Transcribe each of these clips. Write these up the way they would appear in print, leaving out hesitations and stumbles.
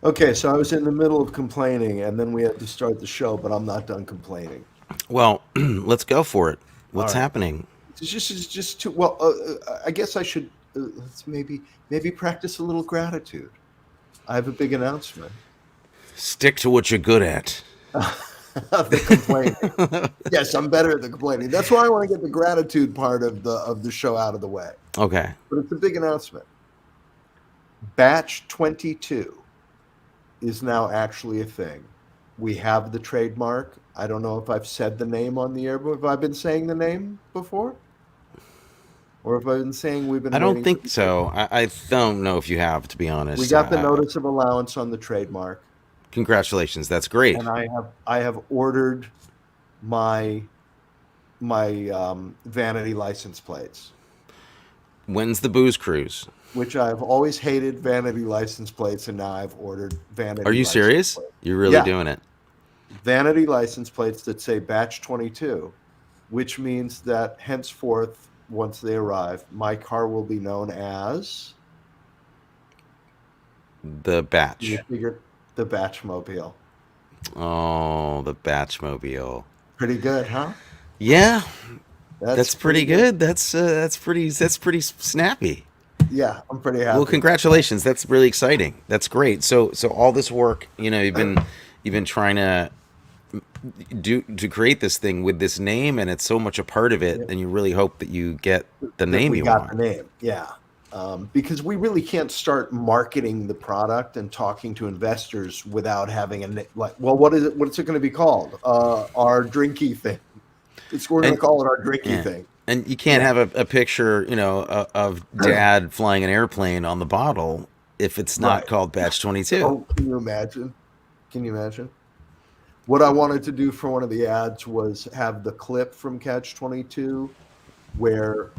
Okay, so I was in the middle of complaining, and then we had to start the show, but I'm not done complaining. Well, let's go for it. All What's right. happening? It's just too well. I guess I should let's maybe practice a little gratitude. I have a big announcement. Stick to what you're good at. The complaining. Yes, I'm better at the complaining. That's why I want to get the gratitude part of the show out of the way. Okay. But it's a big announcement. Batch 22 is now actually a thing. We have the trademark. I don't know if I've said the name on the air, but have I been saying the name before? Or have I been saying we've I been don't waiting for think the so. I don't know if you have, to be We honest. got the notice of allowance on the trademark, Congratulations. That's great. and I have ordered my vanity license plates, When's the booze cruise? which I've always hated vanity license plates, and now I've ordered Are vanity you license serious? plates. You're really Yeah, doing it. vanity license plates that say batch 22, which means that henceforth, once they arrive, my car will be known as, The you batch. figure, the Batchmobile. Oh, the Batchmobile. Pretty good, huh? Yeah, That's that's pretty pretty good. good. That's pretty snappy. Yeah, I'm pretty Well, happy. congratulations. That's really exciting. That's great. So all this work, you've been trying to do to create this thing with this name, and it's so much a part of it, Yeah, and you really hope that you get the that name we you got want. the name. Yeah. Because we really can't start marketing the product and talking to investors without having like, well, what is it? What's it going to be called? Our drinky thing. We're going to And call it our drinky yeah, thing. and you can't Yeah. have a picture, of Dad flying an airplane on the bottle if it's not Right. called Batch 22. Oh, can you imagine? Can you imagine? What I wanted to do for one of the ads was have the clip from Catch 22 where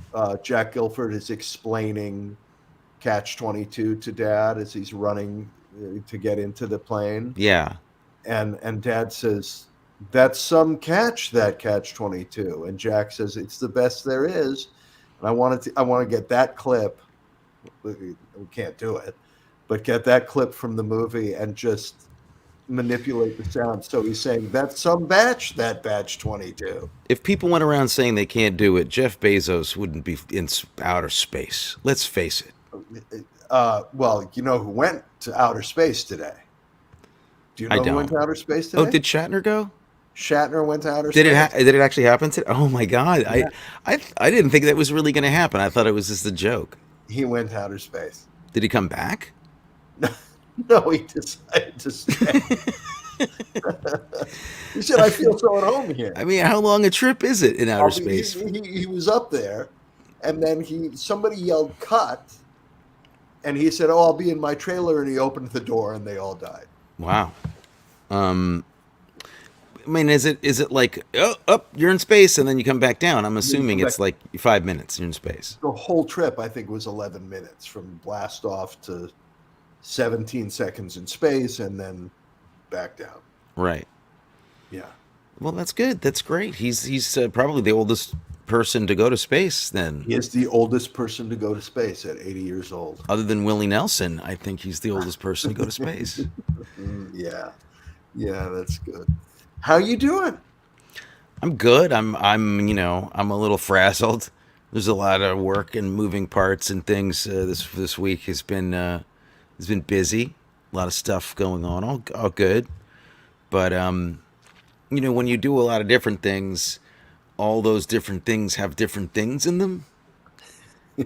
Jack Guilford is explaining Catch 22 to Dad as he's running to get into the plane, Yeah. and Dad says, "That's some catch, that Catch 22," and Jack says, "It's the best there is." And I want to get that clip. We can't do it, but get that clip from the movie and just manipulate the sound. So he's saying, "That's some batch, that Batch 22." If people went around saying they can't do it, Jeff Bezos wouldn't be in outer space. Let's face it. Well, you know who went to outer space today? Do you I know who went don't. to outer space Oh, today? did Shatner go? Shatner went to outer Did it? space. Did it actually happen today? Oh my God! Yeah, I didn't think that was really going to happen. I thought it was just a joke. he went to outer space. Did he come back? No, he decided to stay. He said, "I feel so at home here." I mean, how long a trip is it in outer He, space? he was up there, and then somebody yelled "cut," and he said, "Oh, I'll be in my trailer," and he opened the door, and they all died. Wow. Um, I mean, is it like you're in space and then you come back down? I'm And then you assuming come back. it's like 5 minutes you're in space. The whole trip, I think, was 11 minutes from blast off to 17 seconds in space, and then back down. Right. Yeah. Well, that's good. That's great. He's probably the oldest person to go to space then, He is the oldest person to go to space at 80 years old. other than Willie Nelson. I think he's the oldest person to go to space. Yeah. Yeah, that's good. How you doing? I'm good. I'm a little frazzled. There's a lot of work and moving parts and things. This week has been busy. A lot of stuff going on. All good. But when you do a lot of different things, all those different things have different things in them.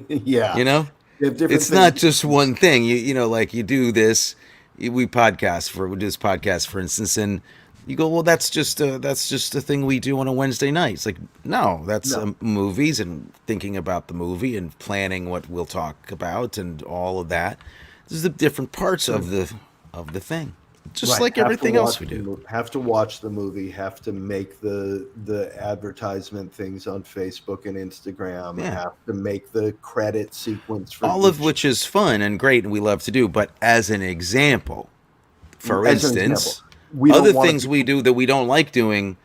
Yeah. You know, They have different it's not things. just one thing. Like you do this. We do this podcast, for instance, and you go, well, that's just a thing we do on a Wednesday night. It's like, no, that's No. movies and thinking about the movie and planning what we'll talk about and all of that. This is the different parts of the thing, just Right. like everything else we do. Have to watch the movie, have to make the advertisement things on Facebook and Instagram, Yeah, have to make the credit sequence for all of each. which is fun and great and we love to do. But as an example, for As an example, instance, we don't other want to things be we do that we don't like doing,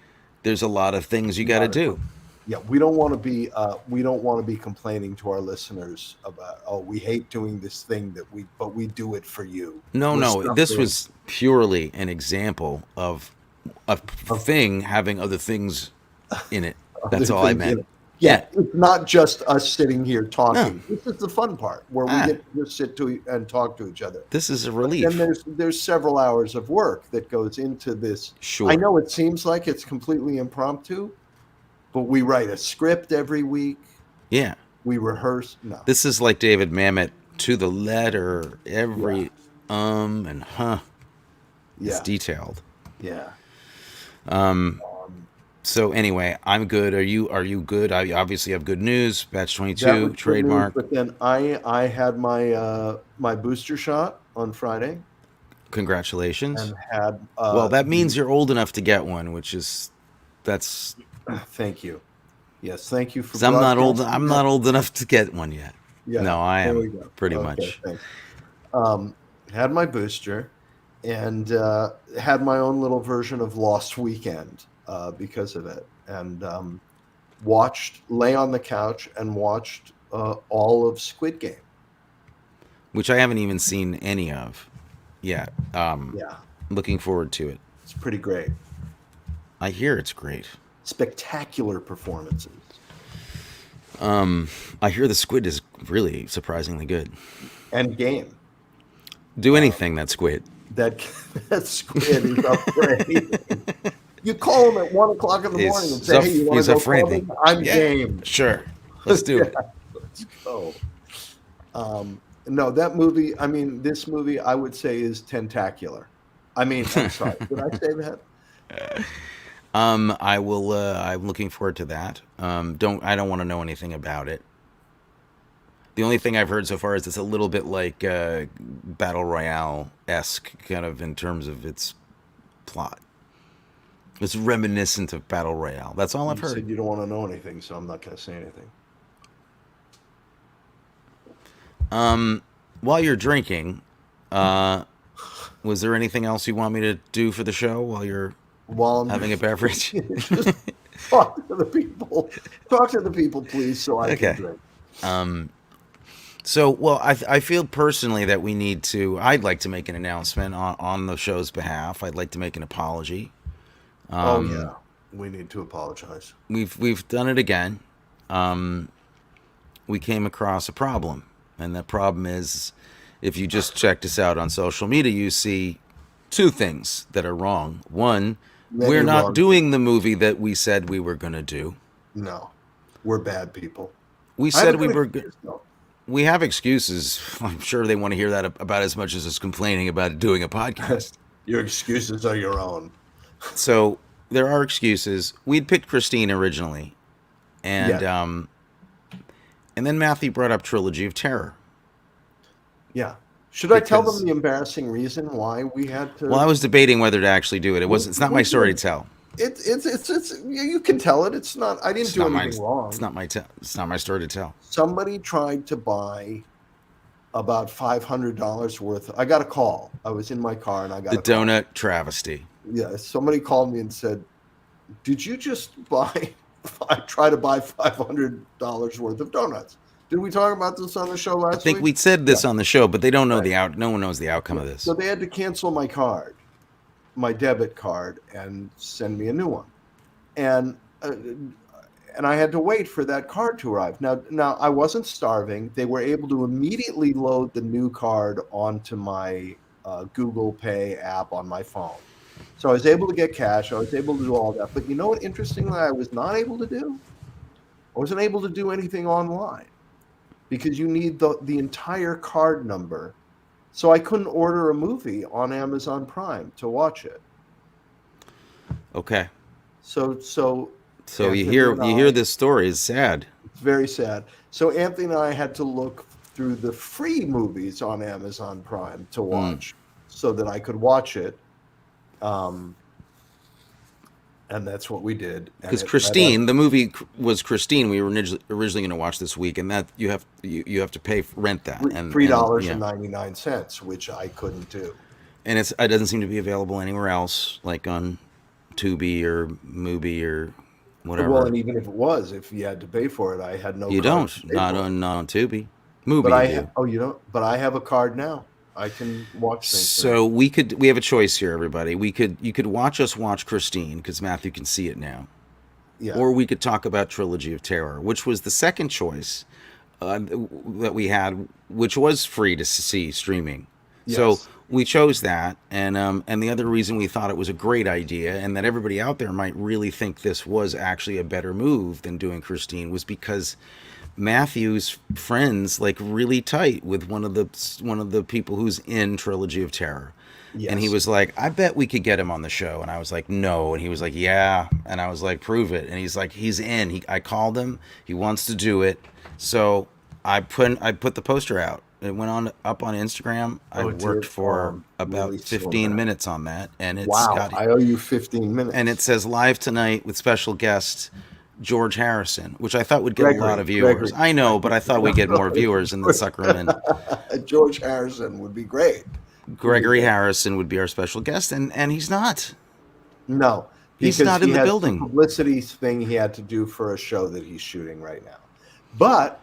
there's a lot of things you got to not do. Yeah, we don't want to be complaining to our listeners about, oh, we hate doing this thing but we do it for you. No, We're no, this suffering. was purely an example of a thing having other things in it. Other That's all I things in meant. it. Yeah. Yeah, it's not just us sitting here No. talking. This is the fun part where we Ah, get to just and talk to each other. this is a But then relief. there's several hours of work that goes into this. I Sure. know it seems like it's completely impromptu, but we write a script every week. Yeah. We rehearse. No. This is like David Mamet to the letter. Yeah. Every and it's Yeah. detailed. Yeah. So anyway, I'm good. Are you good? I obviously have good news. Batch That 22 was good news, trademark. but then I had my booster shot on Friday Congratulations. and had Well, that means you're old enough to get one, which is that's thank you. Yes, thank you for 'cause I'm not old. broadcasting I'm that. not old enough to get one yet. Yeah, No, I there we am go. pretty Okay, much. thanks. Had my booster and had my own little version of Lost Weekend because of it, and lay on the couch and watched all of Squid Game. Which I haven't even seen any of yet. Yeah, Looking forward to it. it's pretty great. I hear it's great. Spectacular performances. I hear the squid is really surprisingly good. And game. Do anything that squid. That squid is afraid. You call him at 1:00 in the morning and say, "Hey, you want He's to go afraid. clubbing? I'm game." Sure. Let's do it. Let's go. No, that movie. I mean, this movie, I would say, is tentacular. I mean, I'm sorry. Did I say that? I will. I'm looking forward to that. I don't want to know anything about it. The only thing I've heard so far is it's a little bit like Battle Royale-esque, kind of in terms of its plot. It's reminiscent of Battle Royale. That's all I've You said heard. you don't want to know anything, so I'm not going to say anything. While you're drinking, was there anything else you want me to do for the show while you're While I'm having a beverage? just talk to the people. Talk to the people, please, so I Okay. can drink. So, well, I feel personally that I'd like to make an announcement on the show's behalf. I'd like to make an apology. Oh yeah, we need to apologize. We've done it again. We came across a problem, and that problem is, if you just checked us out on social media, you see two things that are wrong. One, Many we're not wrong doing the movie that we said we were going to do. No, we're bad people. We I have said a we good were. excuse, though. We have excuses. I'm sure they want to hear that about as much as us complaining about doing a podcast. Your excuses are your own. So there are excuses. We'd picked Christine originally, and Yeah. and then Matthew brought up Trilogy of Terror. Yeah. Should I tell Because- them the embarrassing reason why we had to? Well, I was debating whether to actually do it. It's not my story to tell. It's you can tell it. It's not. I didn't do anything wrong. It's not my story to tell. Somebody tried to buy about $500 worth. I got a call. I was in my car and I got The a call. donut travesty. Yeah, somebody called me and said, "Did you just try to buy $500 worth of donuts?" Did we talk about this on the show last I think week? we said this on the show, but they don't know Right. No one knows the outcome of this. So they had to cancel my card, my debit card, and send me a new one, and I had to wait for that card to arrive. Now I wasn't starving. They were able to immediately load the new card onto my Google Pay app on my phone, so I was able to get cash. I was able to do all that. But you know what? Interestingly, I was not able to do. I wasn't able to do anything online because you need the entire card number. So I couldn't order a movie on Amazon Prime to watch it. Okay. So So Anthony you hear and you I- hear this story. It's sad. it's very sad. So Anthony and I had to look through the free movies on Amazon Prime to watch so that I could watch it. And that's what we did. Because Christine, the movie was Christine. We were originally going to watch this week, and that you have to rent that and $3.99, which I couldn't do. And it doesn't seem to be available anywhere else, like on Tubi or Mubi or Well, whatever. and even if it was, if you had to pay for it, I had no You card don't, to pay not for it. on Tubi. Movie But you do. you know, but I have a card now. I can watch things now. So we have a choice here, everybody. You could watch Christine because Matthew can see it now, Yeah. or we could talk about Trilogy of Terror, which was the second choice that we had, which was free to see streaming. So Yes. we chose that, and the other reason we thought it was a great idea, and that everybody out there might really think this was actually a better move than doing Christine, was because Matthew's friends like really tight with one of the people who's in Trilogy of Terror. And he Yes. was like, I bet we could get him on the show. And I was like, no. And he was like, yeah. And I was like, prove it. And he's like, he's in. I called him. He wants to do it. So I put the poster out. It went on up on Instagram. I Oh, worked dear. for I'm about really so 15 bad. minutes on that. And it's Wow. got, I owe you 15 minutes. and it says live tonight with special guest George Harrison, which I thought would get a lot of viewers. I know, but I thought we'd get more viewers in the Suckerman. George Harrison would be great. Gregory Harrison would be our special guest, and he's not. No, He's because not in he the has building. the publicity thing he had to do for a show that he's shooting right now. But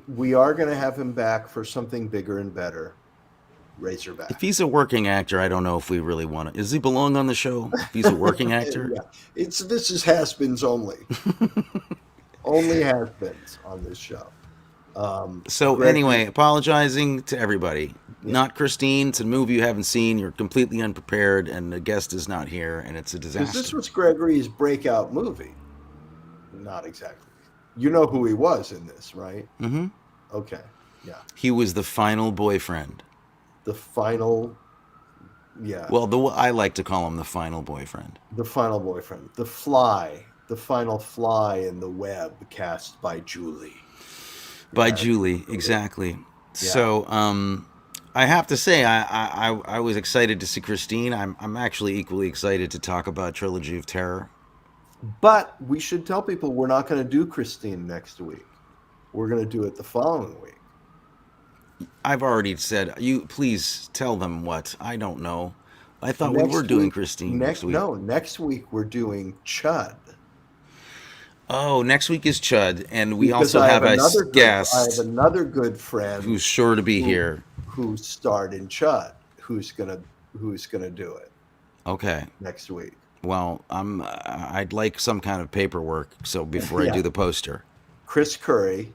we are going to have him back for something bigger and better. Razorback. If he's a working actor, I don't know if we really want to. Does he belong on the show? If he's a working actor? Yeah, this is has-beens only. Only has-beens on this show. So anyway, apologizing to everybody. Yeah. Not Christine. It's a movie you haven't seen. You're completely unprepared, and the guest is not here, and it's a disaster. Because this was Gregory's breakout movie. Not exactly. You know who he was in this, right? Mm-hmm. Okay. Yeah. He was the final boyfriend. The final. Yeah. Well, I like to call him the final boyfriend. The final boyfriend. The fly. The final fly in the web cast by Julie. By Julie, exactly. Yeah. So, I have to say, I was excited to see Christine. I'm actually equally excited to talk about Trilogy of Terror. But we should tell people we're not going to do Christine next week. We're going to do it the following week. I've already said, you please tell them what. I don't know. I thought we were doing Christine next week. No, next week we're doing Chud. Oh, next week is Chud, and we also have a guest. I have another good friend who's sure to be here, who starred in Chud, who's gonna do it. Okay. Next week. Well, I'd like some kind of paperwork before I do the poster. Chris Curry,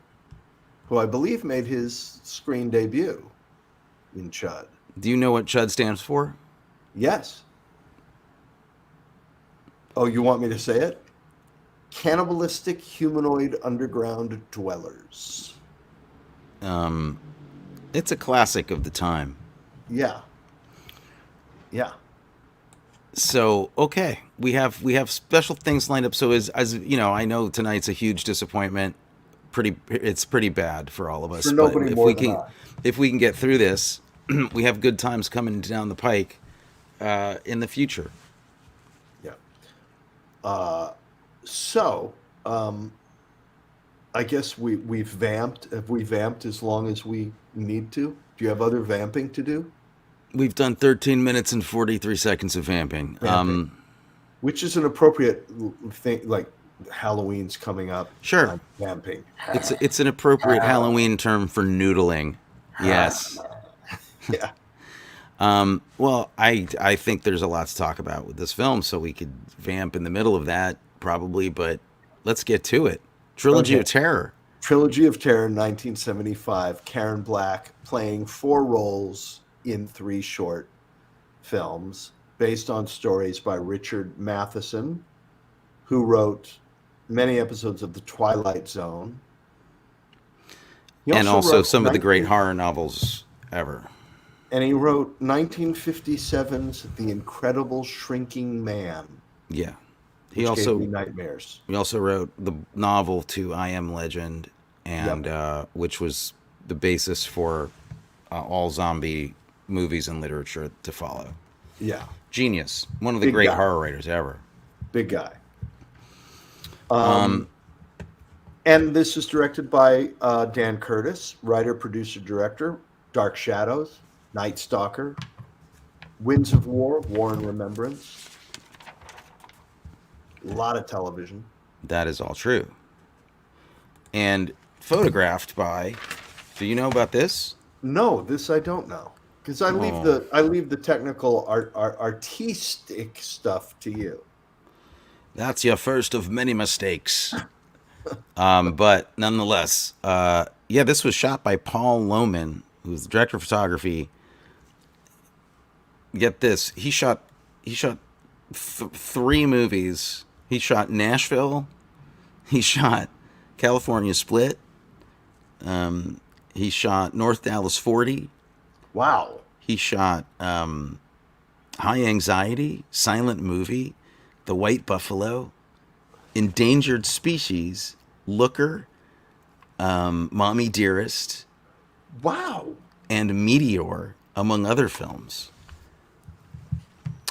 who I believe made his screen debut in Chud. Do you know what Chud stands for? Yes. Oh, you want me to say it? Cannibalistic humanoid underground dwellers. It's a classic of the time. Yeah. Yeah. So, okay, we have special things lined up. So as you know, I know tonight's a huge disappointment. It's pretty bad for all of us. For nobody more than I. If we can get through this, we have good times coming down the pike in the future. Yeah. So, I guess we've vamped. Have we vamped as long as we need to? Do you have other vamping to do? We've done 13 minutes and 43 seconds of vamping. Which is an appropriate thing, like Halloween's coming up. Sure. Vamping. It's an appropriate Halloween term for noodling. Yes. Yeah. Well, I think there's a lot to talk about with this film, so we could vamp in the middle of that probably, but let's get to it. Trilogy of Terror. Trilogy of Terror, 1975. Karen Black playing 4 roles in 3 short films based on stories by Richard Matheson, who wrote many episodes of The Twilight Zone. And also some of the great horror novels ever. And he wrote 1957's The Incredible Shrinking Man. Yeah. He also gave me nightmares. He also wrote the novel to I Am Legend, and which was the basis for all zombie movies and literature to follow. Yeah. Genius. One of the great horror writers ever. Big guy. And this is directed by Dan Curtis, writer, producer, director, Dark Shadows, Night Stalker, Winds of War, War and Remembrance. A lot of television. That is all true. And photographed by. Do you know about this? No, this I don't know because Oh, I leave the technical artistic stuff to you. that's your first of many mistakes. But nonetheless, yeah, this was shot by Paul Lohman, who's the director of photography. Get this, he shot three movies. He shot Nashville. He shot California Split. He shot North Dallas 40. Wow. He shot High Anxiety, Silent Movie, The White Buffalo, Endangered Species, Looker, Mommy Dearest, Wow. and Meteor, among other films.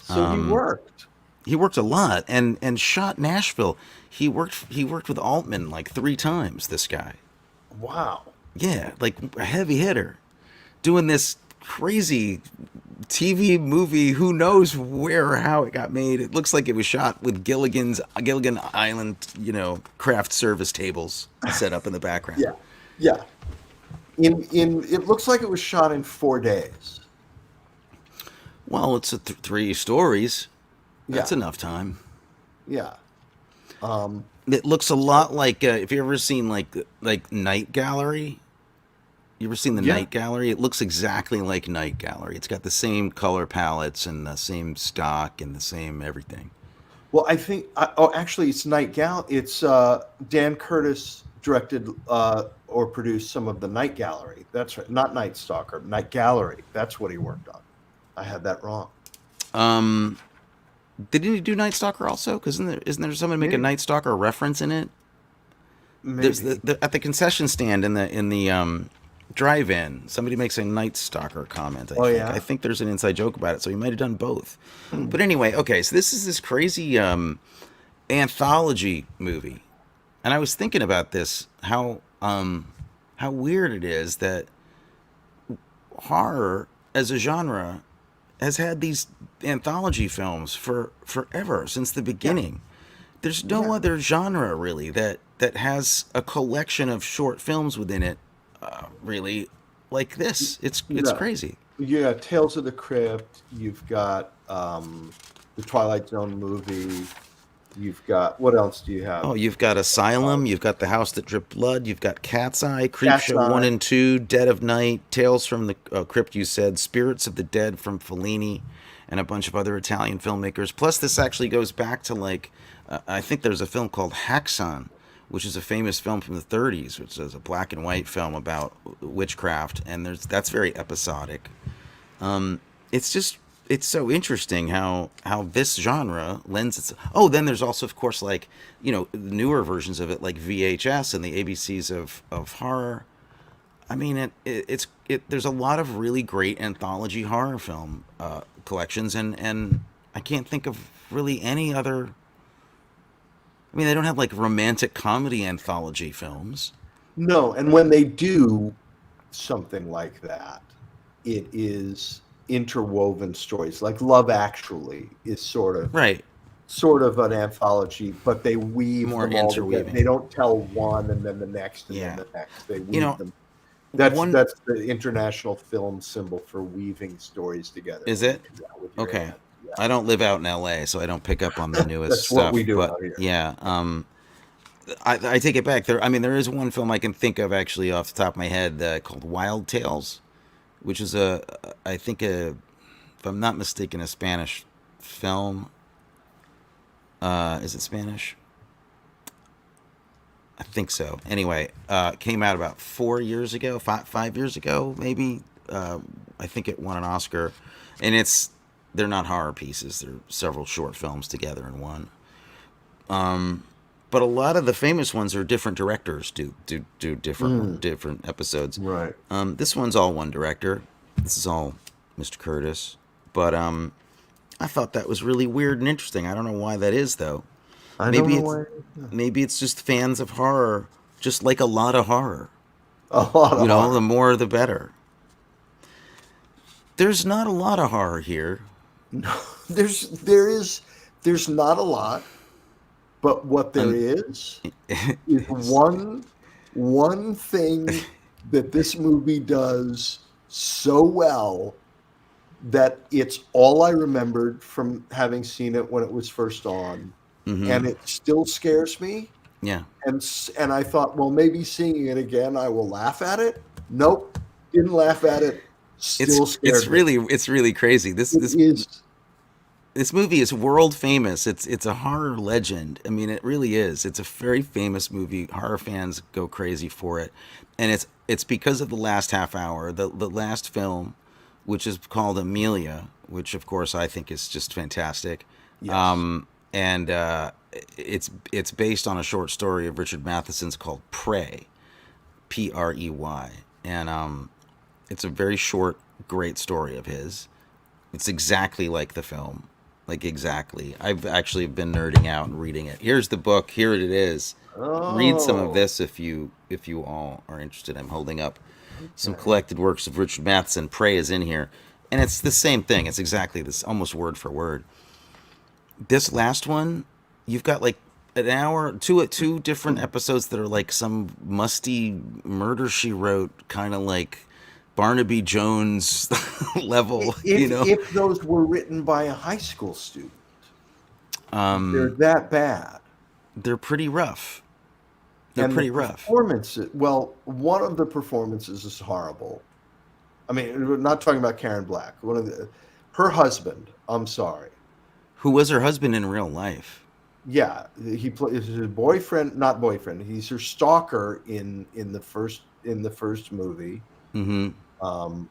So he worked. He worked a lot and shot Nashville. He worked with Altman like three times. This guy, Wow. yeah, like a heavy hitter, doing this crazy TV movie. Who knows where or how it got made? It looks like it was shot with Gilligan Island, craft service tables set up in the background. Yeah. Yeah. In it looks like it was shot in 4 days. Well, it's three stories. Yeah. That's enough time. Yeah. Um, It looks a lot like if you ever seen like Night Gallery. You ever seen the yeah. Night Gallery? It looks exactly like Night Gallery. It's got the same color palettes and the same stock and the same everything. Well, I think. Actually, it's Night Gal. It's Dan Curtis directed or produced some of the Night Gallery. That's right. Not Night Stalker. Night Gallery. That's what he worked on. I had that wrong. Um, didn't he do Night Stalker also? Because isn't there someone make a Maybe. Night Stalker reference in it? There's Maybe. at the concession stand in the drive-in. Somebody makes a Night Stalker comment. I Oh think. I yeah. think there's an inside joke about it. So he might have done both. Hmm. But anyway, okay. So this is this crazy anthology movie, and I was thinking about this how weird it is that horror as a genre has had these anthology films for forever since the Yeah. beginning. There's no Yeah. other genre really that has a collection of short films within it, really like this. It's Yeah. crazy. Yeah. Tales of the Crypt. You've got the Twilight Zone movie. You've got what else do you have? Oh, you've got Asylum, you've got The House That Dripped Blood, you've got Cat's Eye, Cat's Creepshow 1 Eye. and 2, Dead of Night, Tales from the Crypt, you said, Spirits of the Dead from Fellini, and a bunch of other Italian filmmakers. Plus, this actually goes back to I think there's a film called Haxan, which is a famous film from the 30s, which is a black and white film about witchcraft, and that's very episodic. It's just it's so interesting how this genre lends itself. Oh, then there's also, of course, newer versions of it, like VHS and the ABCs of horror. I mean, there's a lot of really great anthology horror film collections, and I can't think of really any other. I mean, they don't have like romantic comedy anthology films. No, and when they do something like that, it is interwoven stories. Like Love Actually is Right. sort of an anthology, but they weave More them all together. interweaving. They don't tell one and then the next and then Yeah. the next. They You weave know, them. That's one that's the international film symbol for weaving stories together is it? with your Okay. hand. Yeah, I don't live out in LA, so I don't pick up on the newest that's what stuff. we do But out here. yeah, I take it back. There is one film I can think of actually off the top of my head called Wild Tales, which is I think if I'm not mistaken, a Spanish film. Is it Spanish? I think so. Anyway, came out about 4 years ago, 5 years ago, maybe. I think it won an Oscar, and they're not horror pieces. They're several short films together in one. But a lot of the famous ones are different directors do Mm, different episodes. right. This one's all one director. This is all Mr. Curtis. But I thought that was really weird and interesting. I don't know why that is though. I don't Maybe know it's why. maybe it's just fans of horror, just like a lot of horror. A lot of The horror. more the better. There's not a lot of horror here. No, there's not a lot. But what there I'm, is one thing that this movie does so well that it's all I remembered from having seen it when it was first on, hmm and it still scares me. yeah. And I thought, well, maybe seeing it again, I will laugh at it. Nope, didn't laugh at it. Still scared me. It's really crazy. It is. This movie is world famous. It's a horror legend. I mean, it really is. It's a very famous movie. Horror fans go crazy for it, and it's because of the last half hour. The last film, which is called Amelia, which of course I think is just fantastic. Yes. And it's based on a short story of Richard Matheson's called Prey, Prey, and it's a very short, great story of his. It's exactly like the film, like exactly. I've actually been nerding out and reading it. Here's the book. Here it is. Read some of Oh, this if you all are interested. I'm holding up some okay. collected works of Richard Matheson. Prey is in here, and it's the same thing. It's exactly this, almost word for word. This last one, you've got like an hour, two different episodes that are like some musty murder she wrote, kind of like Barnaby Jones level, you know. If those were written by a high school student, they're Um, that bad. they're pretty rough. They're And the pretty rough. performance, well, one of the performances is horrible. I mean, we're not talking about Karen Black. Her husband. I'm sorry. Who was her husband in real life? Yeah, he plays her boyfriend, not boyfriend. He's her stalker in the first movie. Mm-hmm. Um,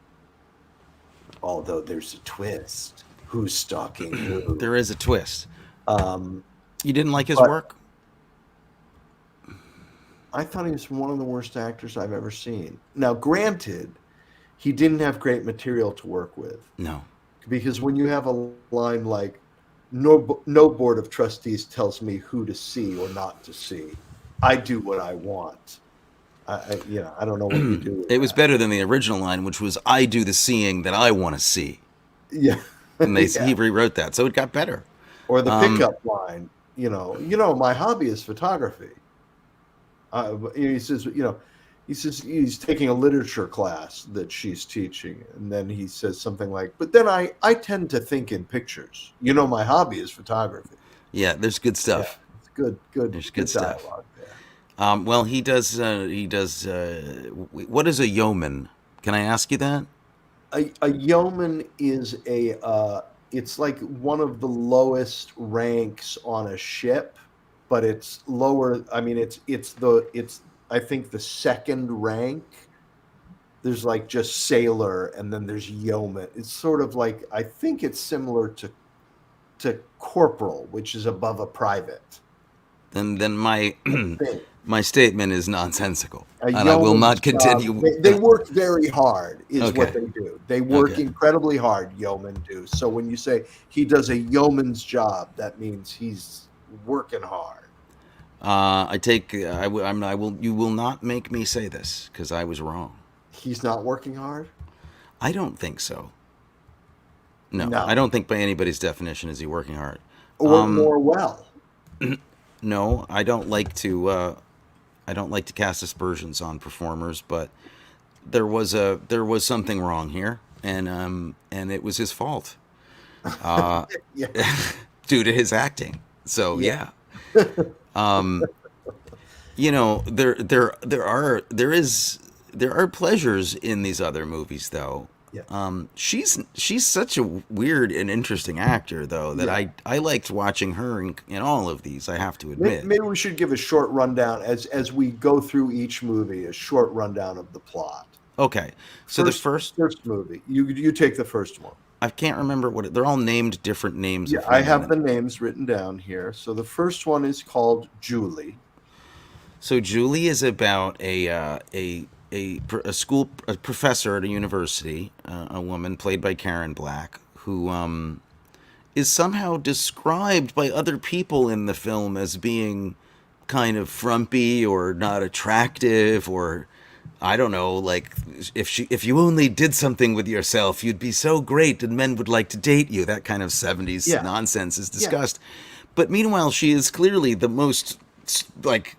although there's a twist. Who's stalking who? There is a twist. Um, You didn't like his but work? I thought he was one of the worst actors I've ever seen. Now, granted, he didn't have great material to work with No. because when you have a line like no board of trustees tells me who to see or not to see, I do what I want. I don't know what you do with It was that. better than the original line, which was "I do the seeing that I want to see," Yeah. and Yeah. he rewrote that, so it got better. Or the Um, pickup line, my hobby is photography. He says, he says he's taking a literature class that she's teaching, and then he says something like, "But then I tend to think in pictures. My hobby is photography." yeah, there's good Yeah, stuff. it's good, good, There's good good stuff. dialogue there. Well, he does. He does. What is a yeoman? Can I ask you that? A yeoman is it's like one of the lowest ranks on a ship, but it's lower. I mean, it's I think the second rank. There's like just sailor, and then there's yeoman. It's sort of like, I think it's similar to corporal, which is above a private. Then my I think my statement is nonsensical, a and I will yeoman's not job. continue. They work very hard, is what Okay. they do. They work Okay. incredibly hard. Yeomen do. So when you say he does a yeoman's job, that means he's working hard. I take. I will. You will not make me say this because I was wrong. He's not working hard. I don't think so. No, I No, don't think by anybody's definition is he working hard. or well. No, I don't like to. I don't like to cast aspersions on performers, but there was something wrong here, and it was his fault Yeah, due to his acting. So yeah, yeah, um, there are pleasures in these other movies though. yeah, She's such a weird and interesting actor though that yeah. I liked watching her in all of these. I have to admit. Maybe we should give a short rundown as we go through each movie, a short rundown of the plot. Okay, so the first First movie. You take the first one. I can't remember they're all named different names Yeah, of I women. have the names written down here. So the first one is called Julie. So Julie is about a professor at a university, a woman played by Karen Black, who is somehow described by other people in the film as being kind of frumpy or not attractive, or I don't know, like if you only did something with yourself, you'd be so great and men would like to date you. That kind of 70s Yeah, nonsense is yeah. discussed. But meanwhile, she is clearly the most like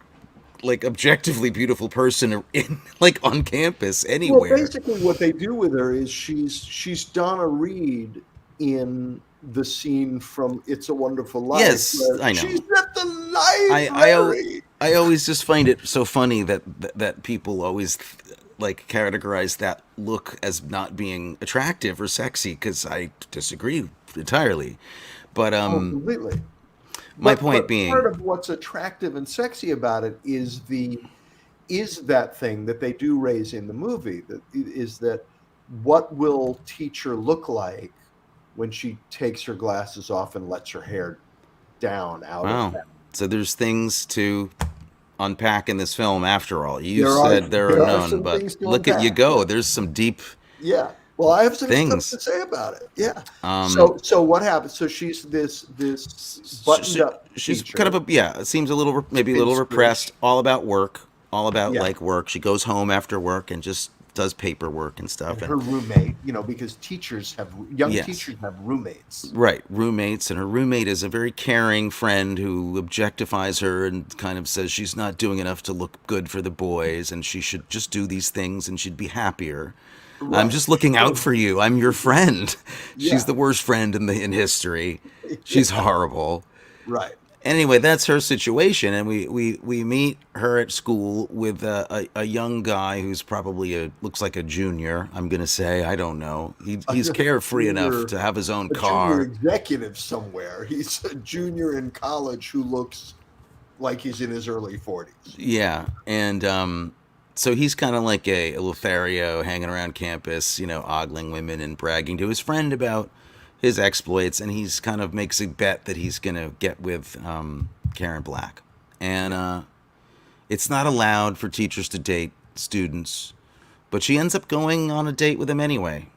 objectively beautiful person in like on campus Well, anywhere. basically, what they do with her is she's Donna Reed in the scene from It's a Wonderful Life, Yes, where I she's know. at the I I al- library. I always just find it so funny that people always like categorize that look as not being attractive or sexy because I disagree entirely. But Oh, completely. my But point being, part of what's attractive and sexy about it is that thing that they do raise in the movie, that is that what will teacher look like when she takes her glasses off and lets her hair down out of wow. that. So there's things to unpack in this film after all. You There are said there are there are none, some but things to look at you unpack. go. Yeah. There's some deep Yeah. Well, I have some stuff things. to say about it. Yeah. Um, So what happens? So she's this buttoned she, up she's kind of teacher, a yeah. It seems a little maybe a little spinstress. repressed. All about work. All about Yeah. like work. She goes home after work and just does paperwork and stuff. And And her roommate, because young yes, teachers have roommates. right, roommates, and her roommate is a very caring friend who objectifies her and kind of says she's not doing enough to look good for the boys and she should just do these things and she'd be happier. I'm Right. just looking out Sure. for you. I'm your friend. She's Yeah. the worst friend in history. She's Yeah. horrible. Right. Anyway, that's her situation, and we meet her at school with a young guy who's probably looks like a junior. I'm gonna say I don't know. He's A carefree enough junior, to have his own a junior car. executive somewhere. He's a junior in college who looks like he's in his early 40s. Yeah, and so he's kind of like a Lothario hanging around campus, ogling women and bragging to his friend about his exploits, and he's kind of makes a bet that he's gonna get with Karen Black, and it's not allowed for teachers to date students, but she ends up going on a date with him anyway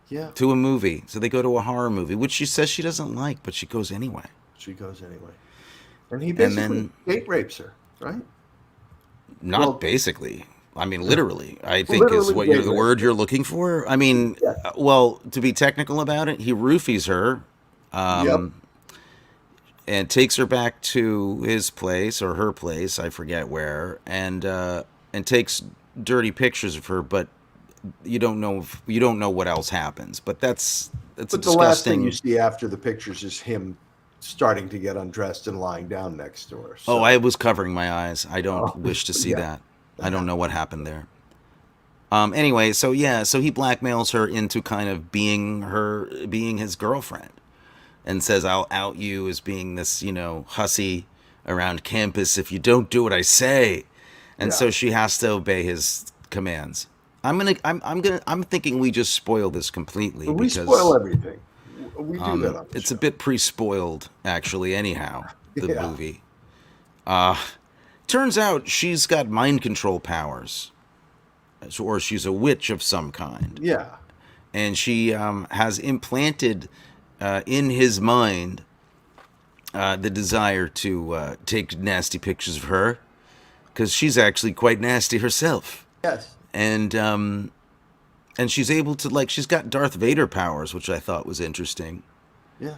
Yeah. to a movie. So they go to a horror movie, which she says she doesn't like, but she goes anyway. She goes anyway. And he And basically then date rapes her, right? not Well, basically. I mean, literally. I think is literally what date the rapes word her. you're looking for. I mean, Yeah. well, to be technical about it, he roofies her, Yep. um, and takes her back to his place or her place, I forget where, and takes dirty pictures of her. But you don't know what else happens. But that's a But the last thing you disgusting. see after the pictures is him starting to get undressed and lying down next to her. Oh, So, I was covering my eyes. I don't oh, wish to see yeah. that. I don't know what happened there. Anyway, so yeah, so he blackmails her into kind of being his girlfriend, and says, "I'll out you as being this, hussy around campus if you don't do what I say," and Yeah. so she has to obey his commands. I'm thinking we just spoil this completely We spoil because everything. We do that on the it's a show. bit pre-spoiled, actually. Anyhow, the Yeah. movie. Uh, Turns out she's got mind control powers, or she's a witch of some kind, Yeah. and she has implanted in his mind the desire to take nasty pictures of her, because she's actually quite nasty herself, Yes. and she's able to she's got Darth Vader powers, which I thought was interesting. Yeah.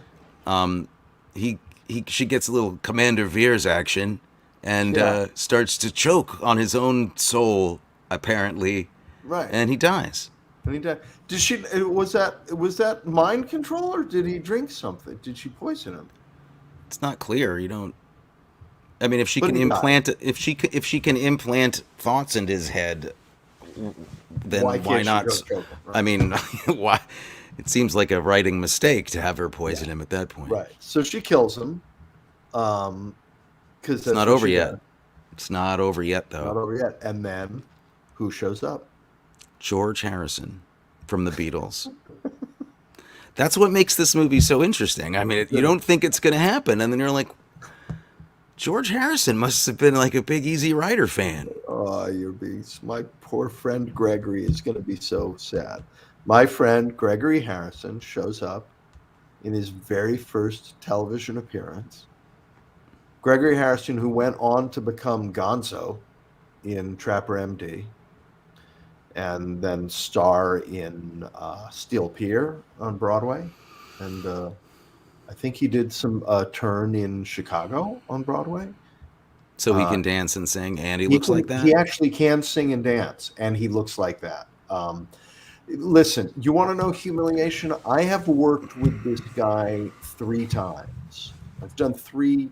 She gets a little Commander Veers action, and Yeah. starts to choke on his own soul, apparently, Right. and he dies. And he died. Did she? Was that mind control, or did he drink something? Did she poison him? It's not clear. You don't. I mean, if she But can he died. implant, if she can implant thoughts into his head, then Why why can't she not? go choke him? I Right. mean, why? It seems like a writing mistake to have her poison him at that point. Right. So she kills him. Because It's that's not what over she yet. does. It's not over yet, Not though. over yet. And then, who shows up? George Harrison from the Beatles. That's what makes this movie so interesting. I mean, you don't think it's going to happen, and then you're like, George Harrison must have been like a big Easy Rider fan. Oh, my poor friend Gregory is going to be so sad. My friend Gregory Harrison shows up in his very first television appearance. Gregory Harrison, who went on to become Gonzo in Trapper MD, and then star in Steel Pier on Broadway, and I think he did some turn in Chicago on Broadway. So he can dance and sing, and he He looks can. like that. He actually can sing and dance, and he looks like that. Listen, you want to know humiliation? I have worked with this guy 3 times. I've done 3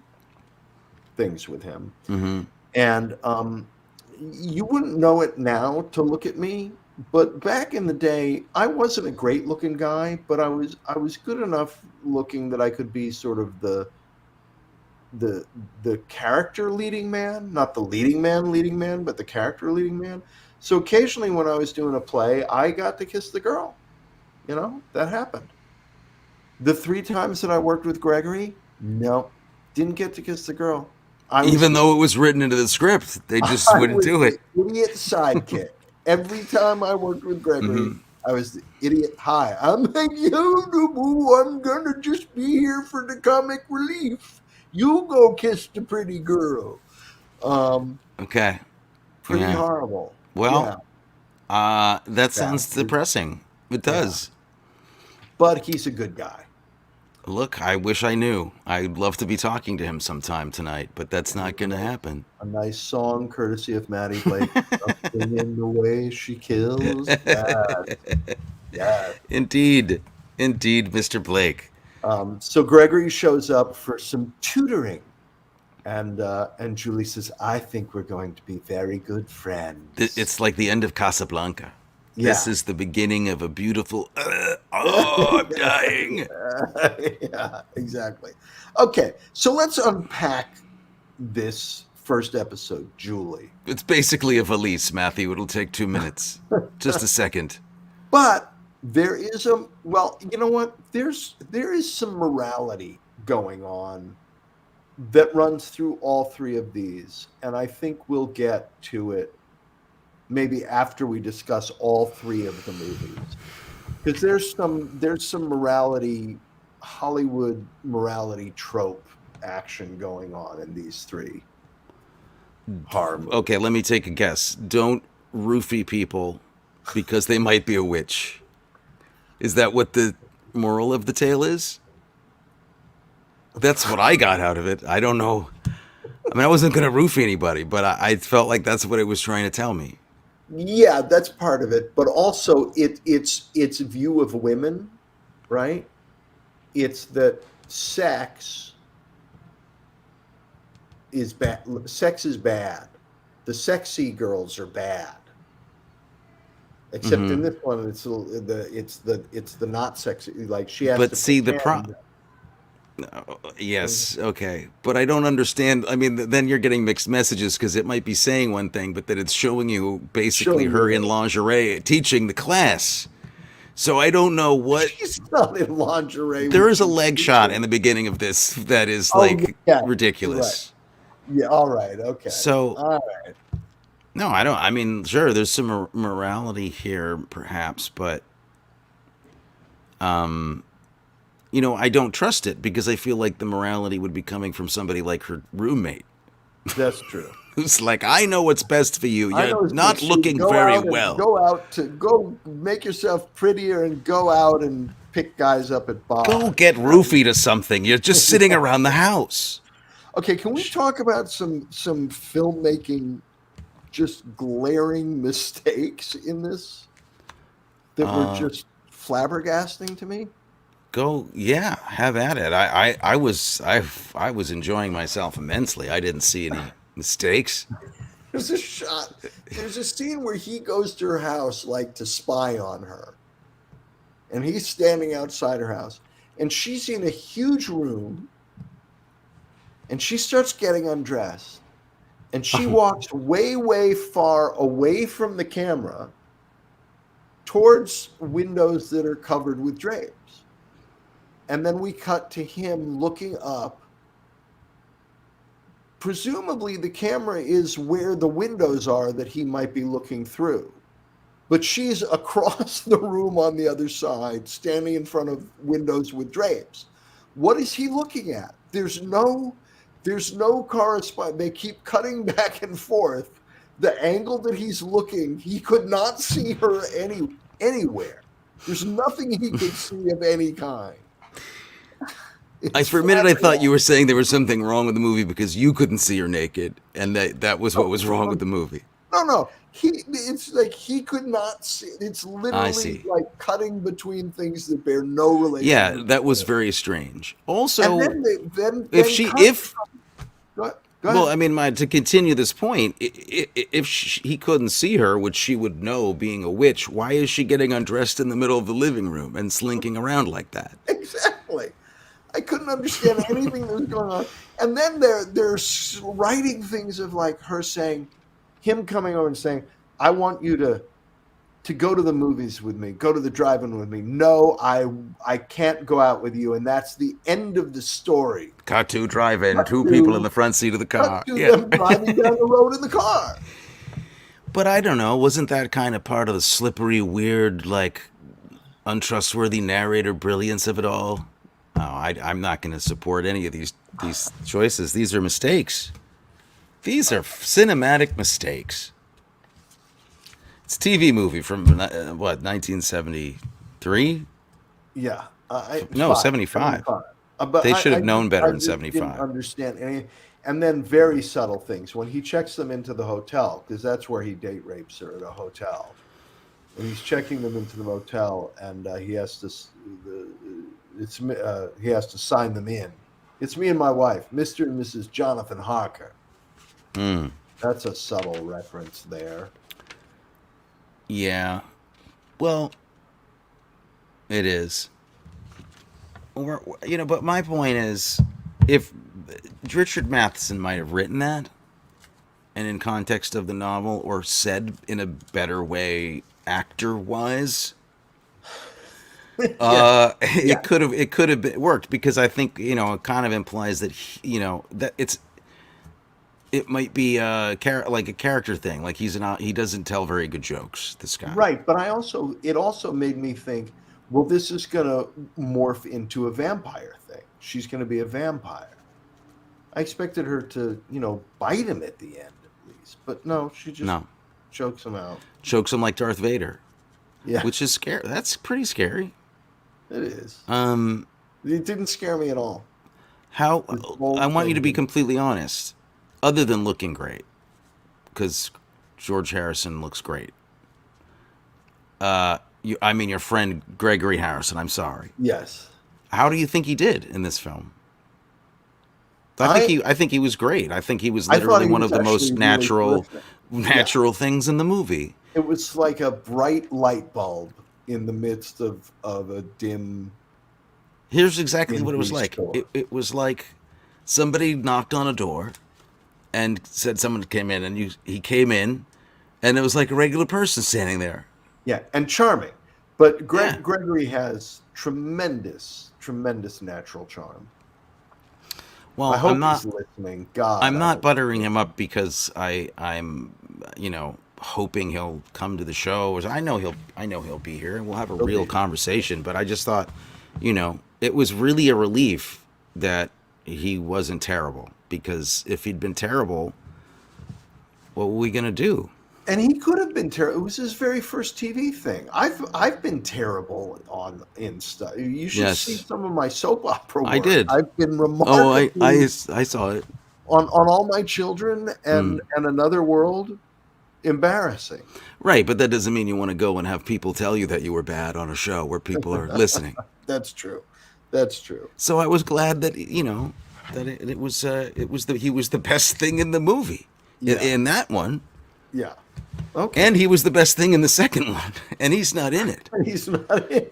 things with him, Mm-hmm. and you wouldn't know it now to look at me, but back in the day, I wasn't a great looking guy, but I was good enough looking that I could be sort of the the character leading man, not the leading man, but the character leading man. So occasionally when I was doing a play, I got to kiss the girl. That happened. The 3 times that I worked with Gregory, no, didn't get to kiss the girl. I was Even the though it was written into the script, they just I wouldn't was do the it. idiot sidekick. Every time I worked with Gregory, Mm-hmm. I was the idiot. Hi, I'm I'm gonna just be here for the comic relief. You go kiss the pretty girl. Um, Okay. Pretty Yeah. horrible. Well, Yeah, that sounds bastard. depressing. It Yeah, does. but he's a good guy. Look, I wish I knew. I'd love to be talking to him sometime tonight, but that's not going to happen. A nice song courtesy of Maddie Blake. Something in the way she kills. Yeah. Indeed. Indeed, Mr. Blake. So Gregory shows up for some tutoring, and Julie says, "I think we're going to be very good friends." It's like the end of Casablanca. This Yeah. is the beginning of a beautiful. Oh, I'm dying. Yeah, exactly. Okay, so let's unpack this first episode, Julie. It's basically a valise, Matthew. It'll take 2 minutes. Just a second. But there is you know what? There is some morality going on that runs through all 3 of these, and I think we'll get to it maybe after we discuss all 3 of the movies, because there's some morality, Hollywood morality trope action going on in these 3 horror movies. Okay, let me take a guess. Don't roofie people because they might be a witch. Is that what the moral of the tale is? That's what I got out of it. I don't know. I mean, I wasn't going to roofie anybody, but I felt like that's what it was trying to tell me. Yeah, that's part of it, but also it's view of women, right? It's that sex is bad. Sex is bad. The sexy girls are bad. Except in this one, it's the not sexy. Like she has But to see, pretend. yes, okay. But I don't understand. I mean, then you're getting mixed messages because it might be saying one thing, but that it's showing you basically Showing her you in lingerie teaching the class. So I don't know what. She's not in lingerie. There is a leg shot in the beginning of this that is Oh, like yeah, ridiculous. Yeah. All right. Okay. So All right. no, I don't. I mean, sure, there's some morality here, perhaps, but I don't trust it because I feel like the morality would be coming from somebody like her roommate, That's true. who's like, "I know what's best for you. I know You're it's not good. looking Go very out and well." go make yourself prettier and go out and pick guys up at bars. Go get roofied or something. You're just sitting around the house. Okay, can we talk about some filmmaking just glaring mistakes in this that were just flabbergasting to me? Go, yeah, have at it. I was enjoying myself immensely. I didn't see any mistakes. There's a shot. There's a scene where he goes to her house like to spy on her. And he's standing outside her house. And she's in a huge room. And she starts getting undressed. And she walks way, way far away from the camera towards windows that are covered with drapes. And then we cut to him looking up. Presumably the camera is where the windows are that he might be looking through. But she's across the room on the other side, standing in front of windows with drapes. What is he looking at? There's no correspondence. They keep cutting back and forth. The angle that he's looking, he could not see her anywhere. There's nothing he could see of any kind. For a minute, I thought you were saying there was something wrong with the movie because you couldn't see her naked, and that was what was wrong with the movie. No. It's like he could not see. It's I literally see. like cutting between things that bear no relation. Yeah, to that was each other. very strange. Also, And then if then she, cut. if Go well, ahead. I mean, to continue this point, if he couldn't see her, which she would know being a witch, why is she getting undressed in the middle of the living room and slinking around like that? Exactly. I couldn't understand anything that was going on. And then they're writing things of like her saying, him coming over and saying, "I want you to go to the movies with me, go to the drive-in with me." No, I can't go out with you, and that's the end of the story. Cut to drive-in, Cut two people in to the front seat of the cut car. to Yeah. them driving down the road in the car. But I don't know. Wasn't that kind of part of the slippery, weird, like untrustworthy narrator brilliance of it all? Oh, I'm not going to support any of these choices. These are mistakes. These are cinematic mistakes. It's a TV movie from what 1973? Yeah, No, 75. But They should have known better I in just didn't 75. understand any. And then very subtle things when he checks them into the hotel, because that's where he date rapes her, at a hotel. And he's checking them into the motel, and he has to he has to sign them in. It's me and my wife, Mr. and Mrs. Jonathan Harker. Mm, That's a subtle reference there. yeah. Well, it is. Or but my point is, if Richard Matheson might have written that, and in context of the novel, or said in a better way, actor-wise, Yeah. it could have worked, because I think it kind of implies that that it might be like a character thing, like he doesn't tell very good jokes, this guy. Right, but it also made me think, well, this is going to morph into a vampire thing. She's going to be a vampire. I expected her to, bite him at the end at least, but no, she just No, chokes him out. chokes him like Darth Vader, Yeah, which is scary. That's pretty scary. it is. Um, It didn't scare me at all. how This whole I want you to be thing. completely honest, other than looking great, because George Harrison looks great. I mean, your friend Gregory Harrison. I'm sorry. Yes, How do you think he did in this film? I I think he was great. I think he was I thought literally he one was of the actually most really terrific. Yeah, natural things in the movie. it was like a bright light bulb in the midst of a dim, Here's exactly what it was dingy like. store. It was like somebody knocked on a door and said someone came in, and he came in, and it was like a regular person standing there. Yeah, and charming. But Yeah. Gregory has tremendous, tremendous natural charm. Well, I hope he's listening. God, I'm I not hope buttering him up because I'm hoping he'll come to the show. Or I know he'll be here, and we'll have a he'll real be. conversation. But I just thought, it was really a relief that he wasn't terrible, because if he'd been terrible, what were we gonna do? And he could have been terrible. It was his very first TV thing. I've been terrible in stuff. You should see Yes, some of my soap opera I work. did. I've been Oh, remarkably I saw it. on All My Children Mm. and Another World. Embarrassing. Right, but that doesn't mean you want to go and have people tell you that you were bad on a show where people are listening. That's true. That's true. So I was glad that that he was the best thing in the movie, Yeah. in that one, Yeah. Okay. and he was the best thing in the second one, and he's not in it. He's not in.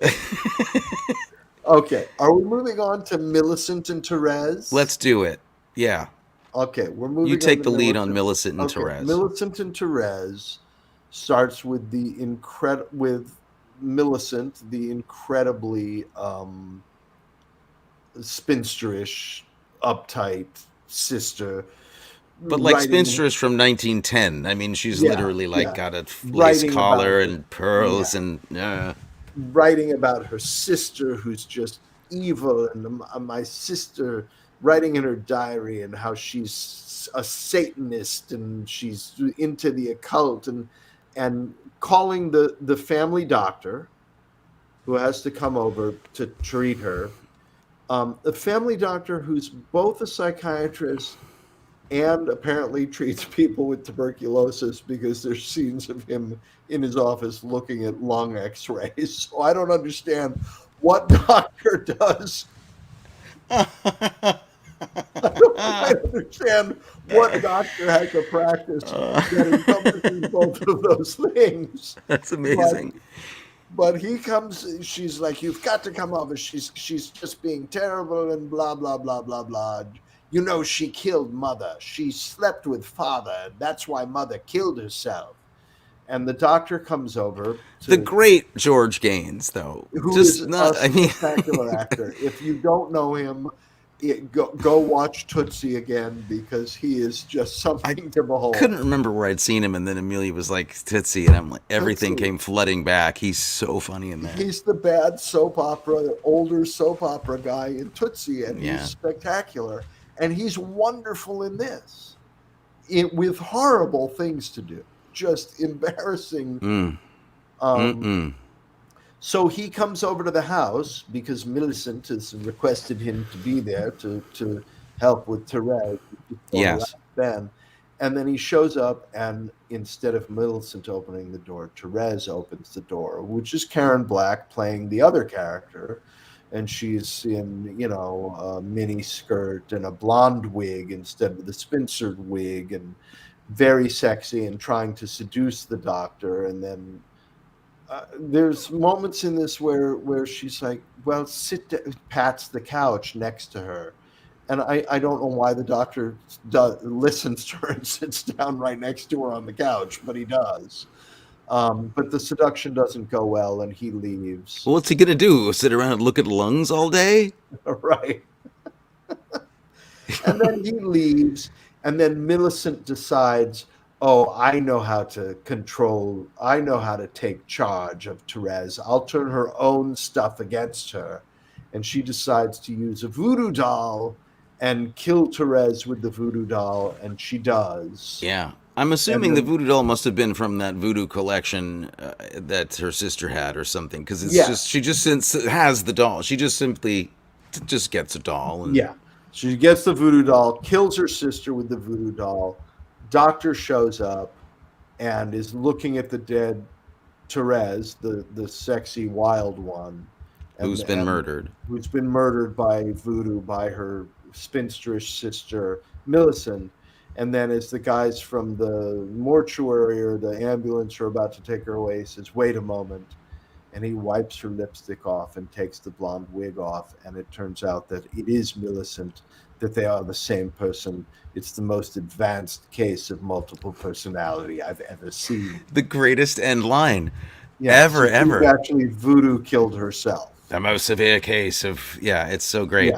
Okay. Are we moving on to Millicent and Therese? Let's do it. Yeah, Okay, we're moving. you on take to the lead on Millicent. Millicent and Therese. Millicent and Therese starts with Millicent, the incredibly spinsterish, uptight sister. But like writing- spinsters from 1910. I mean, she's Yeah, literally like yeah. got a lace Writing collar about- and pearls yeah. and writing about her sister who's just evil, and my sister, writing in her diary and how she's a Satanist and she's into the occult, and calling the family doctor who has to come over to treat her A family doctor who's both a psychiatrist and apparently treats people with tuberculosis because there's scenes of him in his office looking at lung x-rays. So I don't understand what doctor does. I don't quite understand what doctor has a practice that encompasses both of those things. That's But amazing. he comes, she's like, you've got to come over. She's just being terrible and blah, blah, blah, blah, blah. You know, she killed mother. She slept with father. That's why mother killed herself. And the doctor comes over The to, great George Gaines, though, who just is not. a I mean, spectacular actor. If you don't know him, go watch Tootsie again because he is just I something to behold. couldn't remember where I'd seen him, and then Amelia was like Tootsie, and I'm like, everything Tootsie. came flooding back. He's so funny in that. He's the bad soap opera, older soap opera guy in Tootsie, and Yeah. he's spectacular. And he's wonderful in this, with horrible things to do, just embarrassing. Mm. Um, so he comes over to the house because Millicent has requested him to be there to help with Therese. Yes. Then, and then he shows up, and instead of Millicent opening the door, Therese opens the door, which is Karen Black playing the other character. And she's in, a mini skirt and a blonde wig instead of the spinstered wig, and very sexy and trying to seduce the doctor. And then there's moments in this where she's like, well, sit down, pats the couch next to her. And I don't know why the doctor listens to her and sits down right next to her on the couch, but he does. But the seduction doesn't go well, and he leaves. Well, what's he gonna do? Sit around and look at lungs all day? Right. And then he leaves, and then Millicent decides, oh, I know how to take charge of Therese. I'll turn her own stuff against her. And she decides to use a voodoo doll and kill Therese with the voodoo doll, and she does. Yeah. I'm assuming the voodoo doll must have been from that voodoo collection that her sister had or something, because it's just she just has the doll. She just simply just gets a doll. And yeah. She gets the voodoo doll, kills her sister with the voodoo doll. Doctor shows up and is looking at the dead Therese, the sexy wild one. Who's been murdered. Who's been murdered by voodoo by her spinsterish sister, Millicent. And then as the guys from the mortuary or the ambulance are about to take her away, he says, wait a moment. And he wipes her lipstick off and takes the blonde wig off. And it turns out that it is Millicent, that they are the same person. It's the most advanced case of multiple personality I've ever seen. The greatest end line ever. Actually, voodoo killed herself. The most severe case of, it's so great.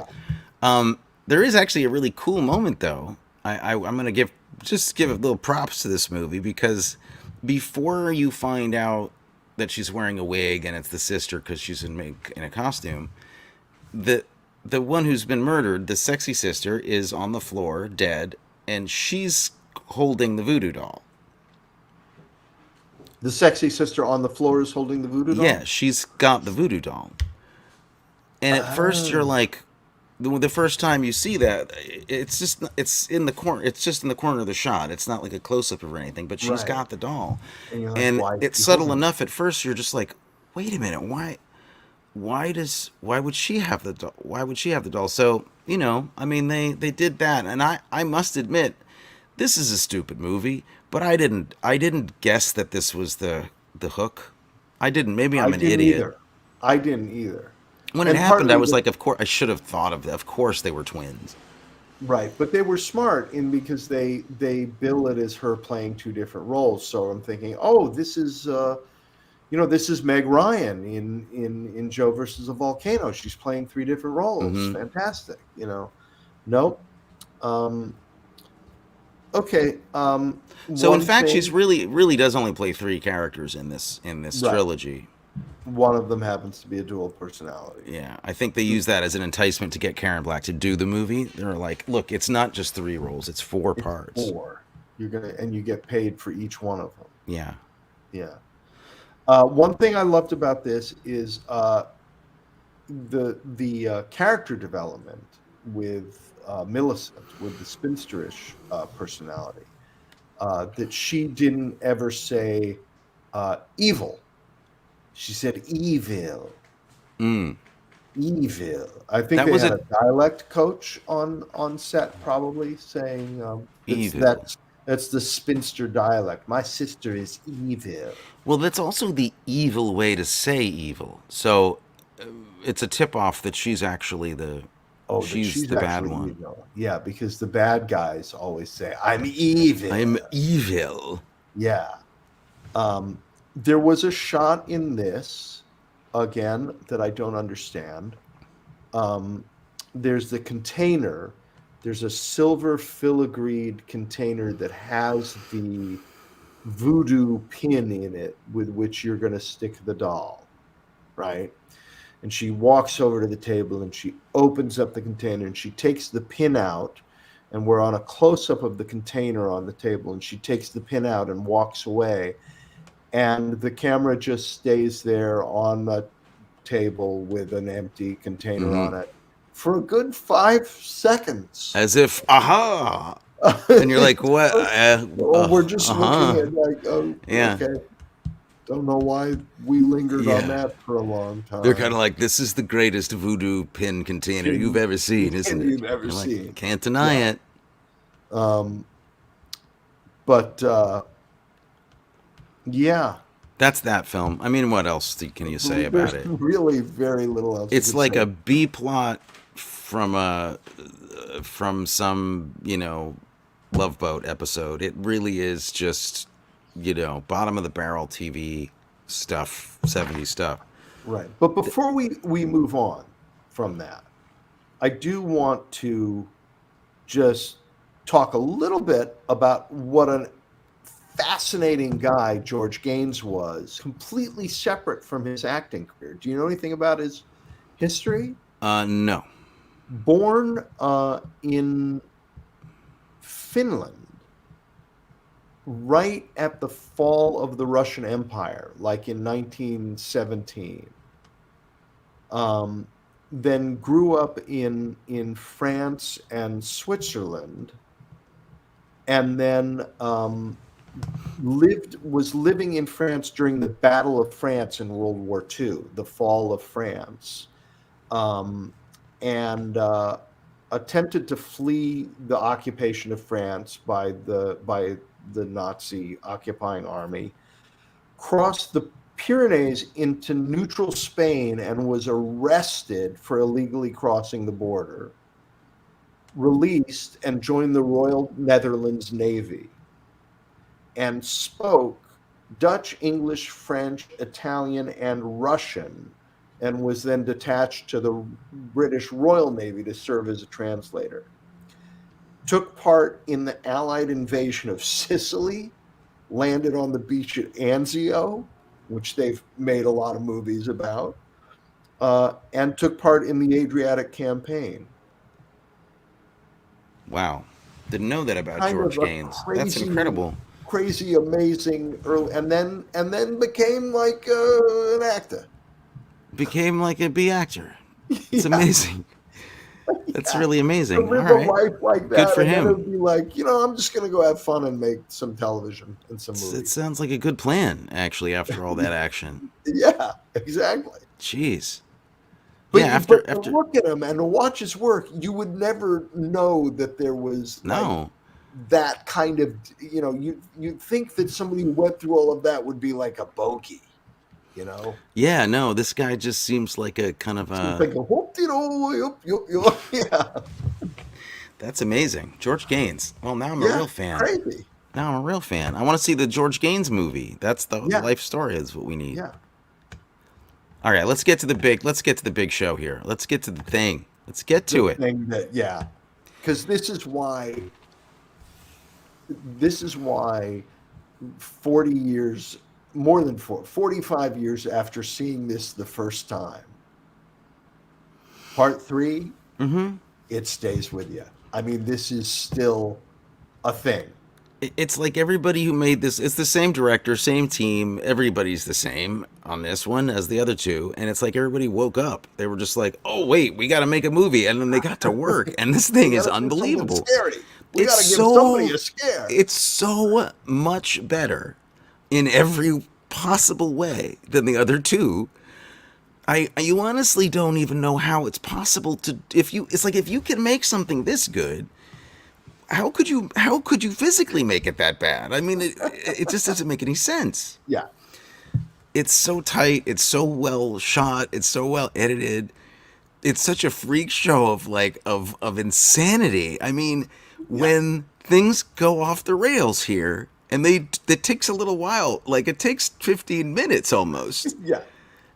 Yeah. There is actually a really cool moment, though. I'm going to give a little props to this movie, because before you find out that she's wearing a wig and it's the sister because she's in a costume, the one who's been murdered, the sexy sister, is on the floor dead, and she's holding the voodoo doll. The sexy sister on the floor is holding the voodoo doll? Yeah, she's got the voodoo doll. And at first you're like, the first time you see that, it's in the corner. It's just in the corner of the shot. It's not like a close up or anything. But she's got the doll, and it's subtle enough. At first, you're just like, wait a minute, why would she have the doll? Why would she have the doll? So I mean, they did that, and I must admit, this is a stupid movie. But I didn't guess that this was the hook. I didn't. Maybe I'm an idiot. I didn't either. When it happened, I was like, of course, I should have thought of that. Of course, they were twins. Right, but they were smart because they bill it as her playing two different roles. So I'm thinking, oh, this is this is Meg Ryan in Joe versus a Volcano. She's playing three different roles. Mm-hmm. Fantastic. Nope. Okay. So in fact, she's really does only play three characters in this trilogy. One of them happens to be a dual personality. Yeah, I think they use that as an enticement to get Karen Black to do the movie. They're like, look, it's not just 3 roles; it's 4 parts. 4. You get paid for each one of them. Yeah. One thing I loved about this is the character development with Millicent, with the spinsterish personality, that she didn't ever say evil. She said evil. Mm. Evil. I think That they was had a a dialect coach on set, probably saying that's evil. that's the spinster dialect. My sister is evil. Well, that's also the evil way to say evil. So it's a tip off that Oh, that she's she's the bad actually one. evil. Yeah, because the bad guys always say, "I'm evil." I'm evil. Yeah. There was a shot in this again that I don't understand. Um, there's the container. There's a silver filigreed container that has the voodoo pin in it with which you're going to stick the doll, right? And she walks over to the table and she opens up the container and she takes the pin out. And we're on a close up of the container on the table. And she takes the pin out and walks away. And the camera just stays there on the table with an empty container Hmm. on it for a good 5 seconds. As if, aha! And you're like, what? We're just looking Uh-huh. at like, oh, Yeah. okay. Don't know why we lingered on Yeah. that for a long They're kind of time. like, this is the greatest voodoo pin container you've Pin ever seen, isn't it? you've ever You're like, seen. can't deny Yeah. it. Um, but yeah, That's that film. I mean, what else can you say about there's it? really very little else you It's could say. like a B plot from some, Love Boat episode. It really is just, bottom of the barrel TV stuff, 70s stuff. Right. But before we move on from that, I do want to just talk a little bit about what a fascinating guy George Gaines was, completely separate from his acting career. Do you know anything about his history? No. Born in Finland, right at the fall of the Russian Empire, like in 1917. Then grew up in France and Switzerland, and then was living in France during the Battle of France in World War II, the fall of France, and attempted to flee the occupation of France by the Nazi occupying army, crossed the Pyrenees into neutral Spain and was arrested for illegally crossing the border, released and joined the Royal Netherlands Navy, and spoke Dutch, English, French, Italian, and Russian, and was then detached to the British Royal Navy to serve as a translator. Took part in the Allied invasion of Sicily, landed on the beach at Anzio, which they've made a lot of movies about, and took part in the Adriatic campaign. Wow. Didn't know that about Kind of George a Gaines. That's crazy, incredible. crazy, amazing early, and then became like an actor. Became like a B actor. It's Yeah, amazing. That's yeah. really To amazing. All live a right. life like Good that, for and then it him. would be like, I'm just gonna go have fun and make some television and some It movies. sounds like a good plan, actually, after all that action. Yeah, exactly. Jeez. Yeah, But to after look at him and to watch his work, you would never know that there was like no. that kind of, you'd think that somebody who went through all of that would be like a bogey, you know? Yeah, no, this guy just seems like a kind of Seems a like a whoop, yeah, that's amazing. George Gaines. Well, now I'm a yeah, real fan. crazy. Now I'm a real fan. I want to see the George Gaines movie. That's the Yeah, life story is what we need. yeah. All right, let's get to the big show here. Let's get to the thing. Let's get The to it. thing that, yeah, because this is why 40 years, more than 45 years after seeing this the first time, part 3, Mm-hmm. it stays with you. I mean, this is still a thing. It's like everybody who made this, it's the same director, same team, everybody's the same on this one as the other two, and it's like everybody woke up. They were just like, "Oh wait, we got to make a movie," and then they got to work, and this thing We is got to do something unbelievable. scary. We It's got to give somebody so a scare. it's so much better in every possible way than the other two. You honestly don't even know how it's possible to if you it's like if you can make something this good, how could you physically make it that bad? I mean, it just doesn't make any sense. Yeah, It's so tight, it's so well shot, it's so well edited. It's such a freak show of of insanity. I mean, yeah, when things go off the rails here, and it takes a little while, like it takes 15 minutes almost. yeah,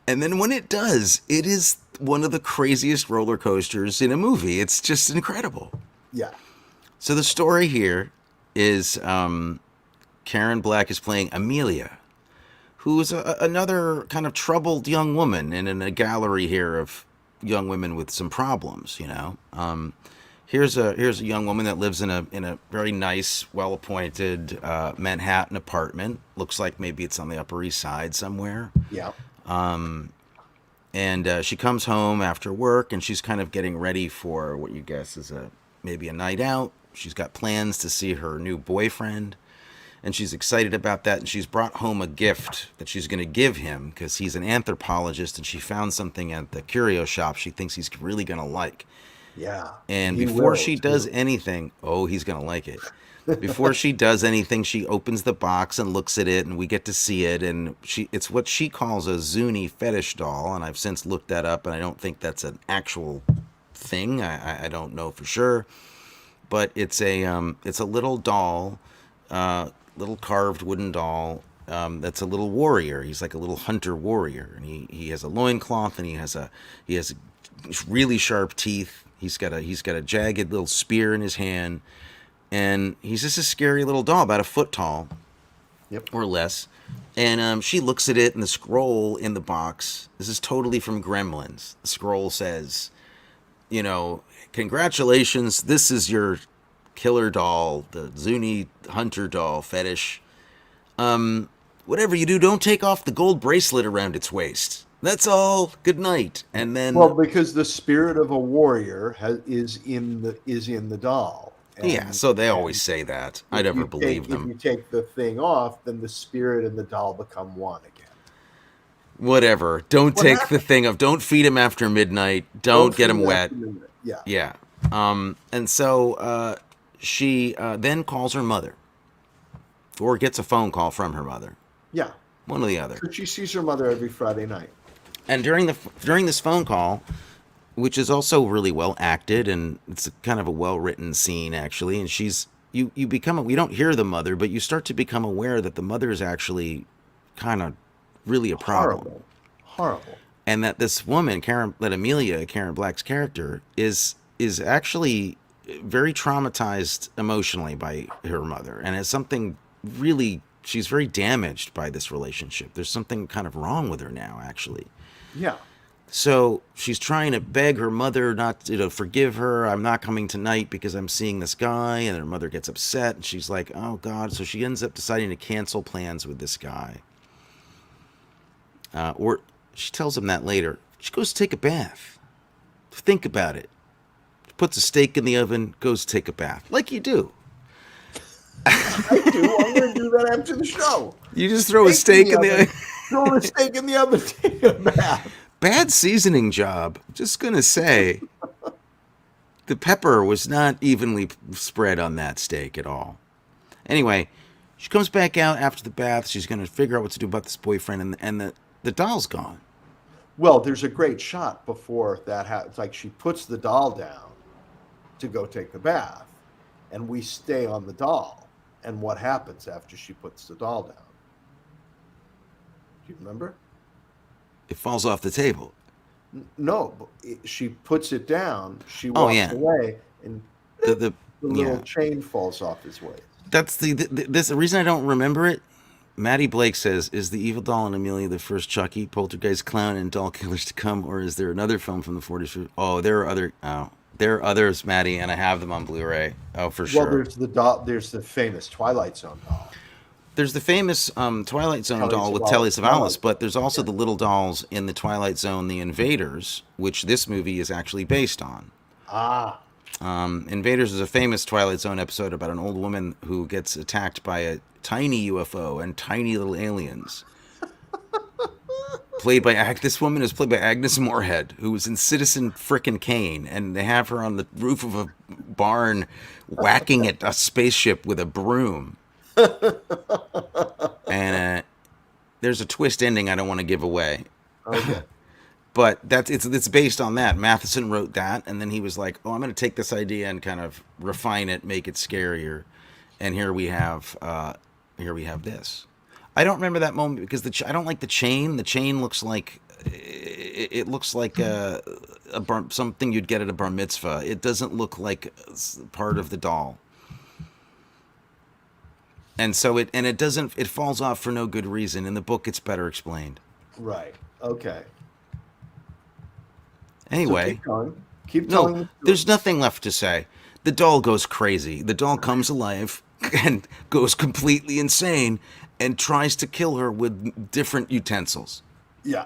And then when it does, it is one of the craziest roller coasters in a movie. It's just incredible. yeah. So the story here is Karen Black is playing Amelia, who is another kind of troubled young woman in a gallery here of young women with some problems. Here's a young woman that lives in a very nice, well appointed Manhattan apartment. Looks like maybe it's on the Upper East Side somewhere. Yeah. And she comes home after work, and she's kind of getting ready for what you guess is maybe a night out. She's got plans to see her new boyfriend, and she's excited about that. And she's brought home a gift that she's going to give him because he's an anthropologist, and she found something at the curio shop she thinks he's really going to like. Yeah. And He before will, she too. does anything, oh, he's going to like it. Before she does anything, she opens the box and looks at it, and we get to see it. And it's what she calls a Zuni fetish doll, and I've since looked that up, and I don't think that's an actual thing. I don't know for sure, but it's a little doll, little carved wooden doll. That's a little warrior. He's like a little hunter warrior, and he has a loincloth, and he has really sharp teeth. He's got a jagged little spear in his hand. And he's just a scary little doll, about a foot tall, Yep. or less. And she looks at it, and the scroll in the box, this is totally from Gremlins. The scroll says, congratulations, this is your killer doll, the Zuni hunter doll fetish. Whatever you do, don't take off the gold bracelet around its waist. That's all. Good night. And then, Well, because the spirit of a warrior is in the doll. yeah, so they always say that. I never believe If them. you take the thing off, then the spirit and the doll become one again. Whatever. Don't What take happened? the thing off. Don't feed him after midnight. Don't get him feed wet. after midnight. Yeah. Yeah. And so she then calls her mother, or gets a phone call from her mother. Yeah. One or the other. Because she sees her mother every Friday night. And during this phone call, which is also really well acted, and it's kind of a well written scene actually, and we don't hear the mother, but you start to become aware that the mother is actually kind of really a problem. Horrible. And that this woman, Amelia, Karen Black's character, is actually very traumatized emotionally by her mother, and has something really. She's very damaged by this relationship. There's something kind of wrong with her now, actually. Yeah. So she's trying to beg her mother not to forgive her. I'm not coming tonight because I'm seeing this guy, and her mother gets upset, and she's like, "Oh God!" So she ends up deciding to cancel plans with this guy. Or she tells him that later. She goes to take a bath. Think about it. Puts a steak in the oven, goes to take a bath, like you do. I do. I'm going to do that after the show. You just throw a steak in the oven. Throw a steak in the oven, take a bath. Bad seasoning job. Just gonna say, the pepper was not evenly spread on that steak at all. Anyway, she comes back out after the bath. She's gonna figure out what to do about this boyfriend, and the doll's gone. Well, there's a great shot before that happens. Like she puts the doll down to go take the bath, and we stay on the doll. And what happens after she puts the doll down? Do you remember? It falls off the table. No, she puts it down. She walks away, and The little chain falls off his waist. That's the reason I don't remember it. Maddie Blake says, "Is the evil doll in Amelia the first Chucky, poltergeist, clown, and doll killers to come, or is there another film from the 40s?" Oh, there are other. Oh, There are others, Maddie, and I have them on Blu-ray. Oh, for Well, sure. there's the famous Twilight Zone doll. There's the famous Twilight Zone Telly doll with Telly Savalas Savalas, Twilight but there's Zone. also Yeah. the little dolls in the Twilight Zone, The Invaders, which this movie is actually based on. Ah, Invaders is a famous Twilight Zone episode about an old woman who gets attacked by a tiny UFO and tiny little aliens. This woman is played by Agnes Moorehead, who was in Citizen Frickin' Kane, and they have her on the roof of a barn whacking at a spaceship with a broom. And there's a twist ending I don't want to give away. okay. But it's based on that. Matheson wrote that, and then he was like, "Oh, I'm going to take this idea and kind of refine it, make it scarier." And here we have this. I don't remember that moment because I don't like the chain. The chain looks like it looks like something you'd get at a bar mitzvah. It doesn't look like part of the doll. And so it falls off for no good reason. In the book, it's better explained. Right. Okay. Anyway, So keep going. Keep telling no, me. there's nothing left to say. The doll goes crazy. The doll comes alive and goes completely insane and tries to kill her with different utensils. Yeah.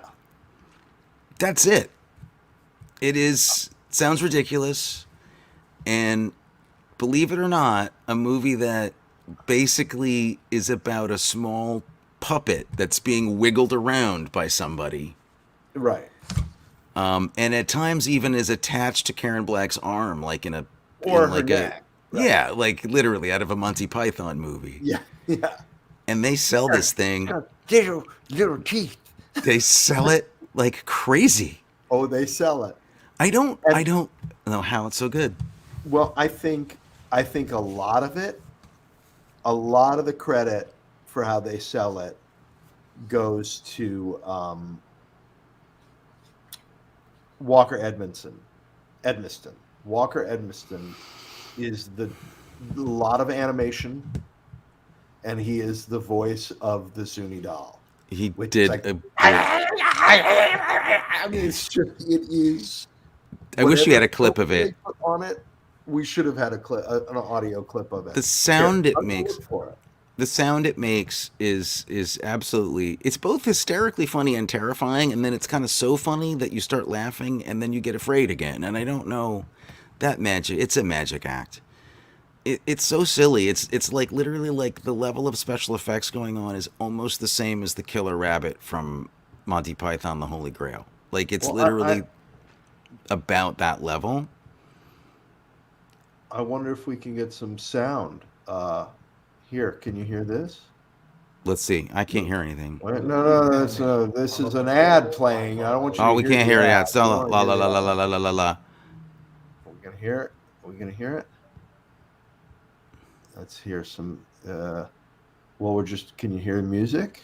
That's it. Sounds ridiculous, and believe it or not, a movie that basically is about a small puppet that's being wiggled around by somebody. Right. And at times even is attached to Karen Black's arm, like in Or in her like neck. Right. yeah, like literally out of a Monty Python movie. Yeah. Yeah. And they sell this thing. Little teeth. They sell it like crazy. Oh, they sell it. I don't know how it's so good. Well, I think a lot of the credit for how they sell it goes to Walker Edmiston. Walker Edmiston is a lot of animation, and he is the voice of the Zuni doll. He Which did is like, a I mean, it is. I wish you had a clip of Whatever it. they put on it. We should have had an audio clip of it. The sound it I'll makes. look for it. The sound it makes is absolutely, it's both hysterically funny and terrifying, and then it's kind of so funny that you start laughing and then you get afraid again. And I don't know that magic. It's a magic act. It's so silly. It's like literally like the level of special effects going on is almost the same as the killer rabbit from Monty Python the Holy Grail. Like it's Well, literally about that level. I wonder if we can get some sound. Here, can you hear this? Let's see. I can't hear anything. Wait, no. This is an ad playing. I don't want you. Oh, to we hear can't the hear ad. that. Still I don't la la wanna la hear la the la la la la la. ad. Are we gonna hear it? Are we gonna hear it? Let's hear some. Well, we're just. Can you hear music?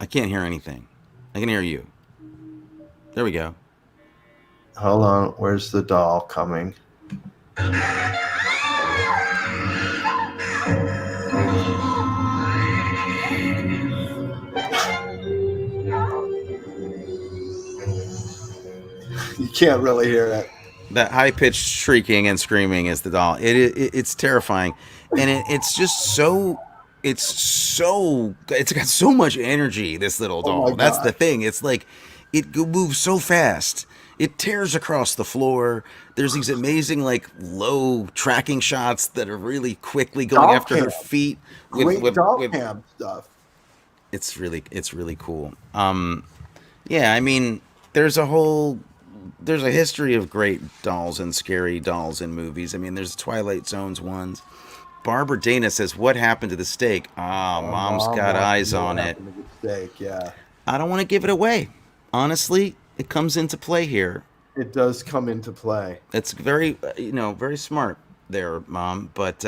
I can't hear anything. I can hear you. There we go. Hold on. Where's the doll coming? You can't really hear it. That high pitched shrieking and screaming is the doll. It's terrifying, and it's just so. It's got so much energy. This little Oh doll. my That's God. the thing. It's like it moves so fast. It tears across the floor. There's these amazing like low tracking shots that are really quickly going Doll after her cam. feet. Great doll cam stuff. It's really cool. Yeah, I mean, there's a history of great dolls and scary dolls in movies. I mean, there's Twilight Zone's ones. Barbara Dana says, "What happened to the steak?" Ah, Mom's Mom got wants to eyes know on what it. happened to the steak. Yeah, I don't want to give it away. Honestly, it comes into play here. it does come into play. It's very, very smart there, Mom. But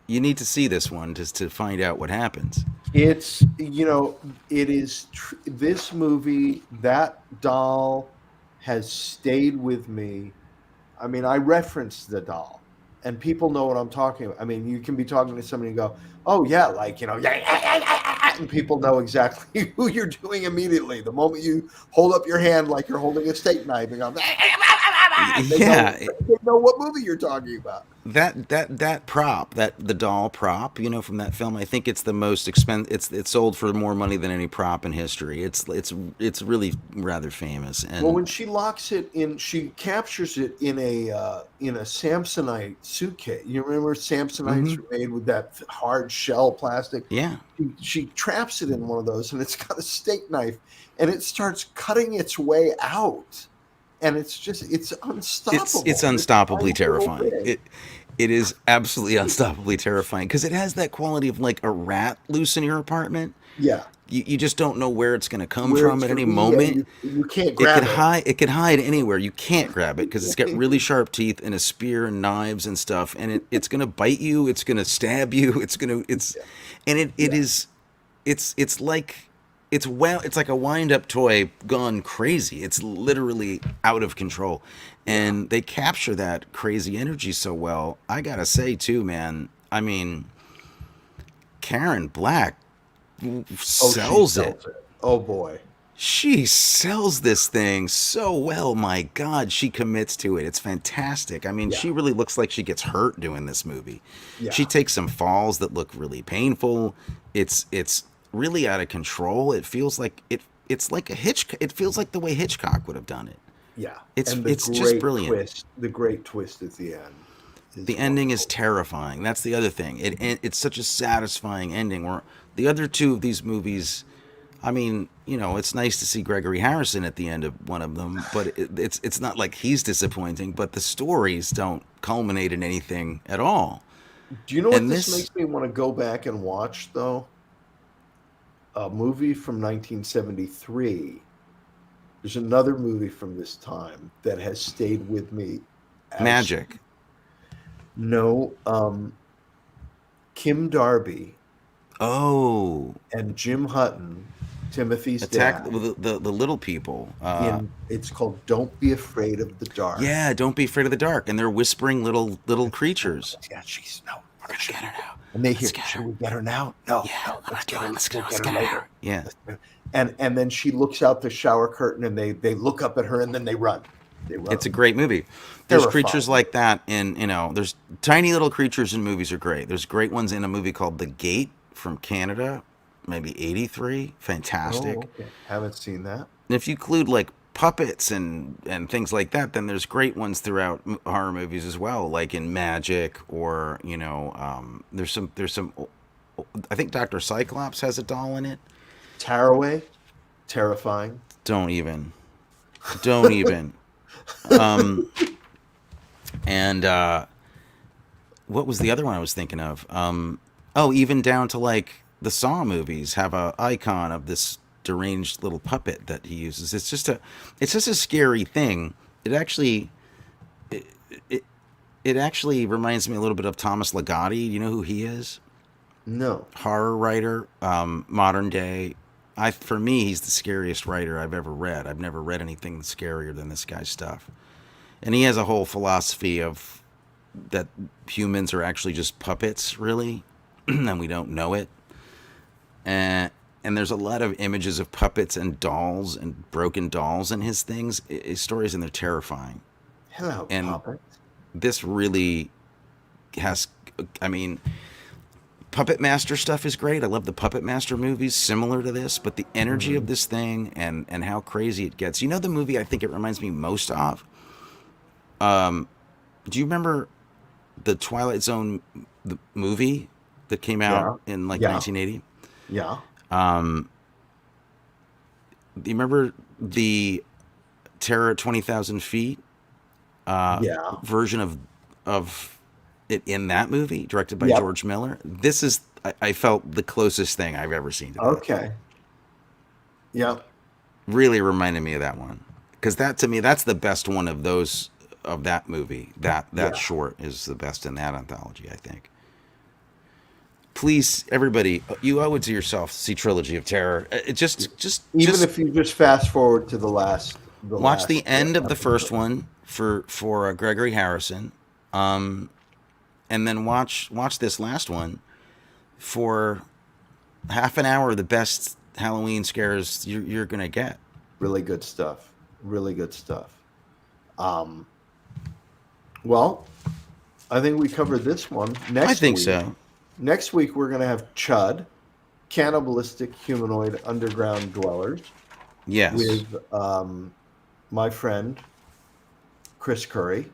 you need to see this one just to find out what happens. It's it is this movie. That doll has stayed with me. I mean, I referenced the doll, and people know what I'm talking about. I mean, you can be talking to somebody and go, "Oh yeah," like yeah, and people know exactly who you're doing immediately. The moment you hold up your hand like you're holding a steak knife and go, They Yeah, know what movie you're talking about. that prop, that the doll prop, from that film, I think it's the most expensive. It's sold for more money than any prop in history. It's really rather famous. Well, And when she locks it in, she captures it in a Samsonite suitcase. You remember Samsonites mhm, are made with that hard shell plastic. yeah, She traps it in one of those, and it's got a steak knife, and it starts cutting its way out, and it's it's unstoppable. This unstoppably tiny little terrifying. thing. It is absolutely unstoppably terrifying because it has that quality of like a rat loose in your apartment. Yeah, You just don't know where it's going to come where from it's at gonna any be. Yeah, moment. you can't grab it. It could hide anywhere. You can't grab it because it's got really sharp teeth and a spear and knives and stuff, and it's gonna bite you. It's gonna stab you. Yeah, And it yeah, is it's like it's like a wind up toy gone crazy. It's literally out of control, yeah. and they capture that crazy energy so well. I gotta say too, man. I mean, Karen Black Oh, she sells it. sells it. Oh boy. She sells this thing so well. My God, she commits to it. It's fantastic. I mean, Yeah, she really looks like she gets hurt doing this movie. She yeah. takes some falls that look really painful. It's really out of control. It feels like it's like a Hitch. It feels like the way Hitchcock would have done it. Yeah, It's and it's just brilliant. the great twist at the end is The ending is wonderful. terrifying. That's the other thing. It's such a satisfying ending. Where the other two of these movies, I mean, it's nice to see Gregory Harrison at the end of one of them, but it's not like he's disappointing. But the stories don't culminate in anything at all. Do you know what And this this makes me want to go back and watch though? A movie from 1973. There's another movie from this time that has stayed with me. As magic. no, Kim Darby Oh, and Jim Hutton, Timothy's attack dad, the little people. in it's called "Don't Be Afraid of the Dark." Yeah, don't be afraid of the dark. And they're whispering little creatures. Yeah, she's no. We're gonna get her now. And they hear, Let's get should her. we get her now? No, Yeah, no, I'm let's not get doing. her. Let's We'll get get her her later. now. Yeah. And then she looks out the shower curtain, and they look up at her, and then they run. They It's run. a great movie. There's creatures Terrifying. like that in, there's tiny little creatures in movies are great. There's great ones in a movie called The Gate from Canada, maybe 83. Oh, Fantastic. okay. Haven't seen that. And if you include like puppets and things like that, then there's great ones throughout horror movies as well, like in Magic or, there's some, I think Dr. Cyclops has a doll in it. Taraway, terrifying. Don't even. Don't even. Um, and what was the other one I was thinking of? Oh, even down to like the Saw movies have a icon of this deranged little puppet that he uses. It's just a scary thing. It actually, it, it, it actually reminds me a little bit of Thomas Ligotti. Do you know who he is? No. Horror writer, modern day. For me, he's the scariest writer I've ever read. I've never read anything scarier than this guy's stuff. And he has a whole philosophy of that humans are actually just puppets, really, and we don't know it. And there's a lot of images of puppets and dolls and broken dolls in his things, his stories, and they're terrifying. Hello, And puppet. this really has, I mean, Puppet Master stuff is great. I love the Puppet Master movies, similar to this, but the energy Hmm. of this thing and how crazy it gets. You know the movie I think it reminds me most of? Um, do you remember the Twilight Zone the movie that came out Yeah. in like Yeah. 1980? Yeah. Um, do you remember the Terror at 20,000 Feet Yeah. version of it in that movie, directed by Yep. George Miller? This is, I felt, the closest thing I've ever seen to that. Okay. Yep. Really reminded me of that one. Because that, to me, that's the best one of those, of that movie. That Yeah. short is the best in that anthology, I think. Please, everybody, you owe it to yourself to see Trilogy of Terror. Even Just if you just fast forward to the watch last the end of the first episode. one for Gregory Harrison, and then watch this last one for half an hour of the best Halloween scares you're gonna get. Really good stuff. Really good stuff. Um, Well, I think we covered this one. I Next think week, so. next week we're going to have Chud, cannibalistic humanoid underground dwellers, Yes. with my friend Chris Curry,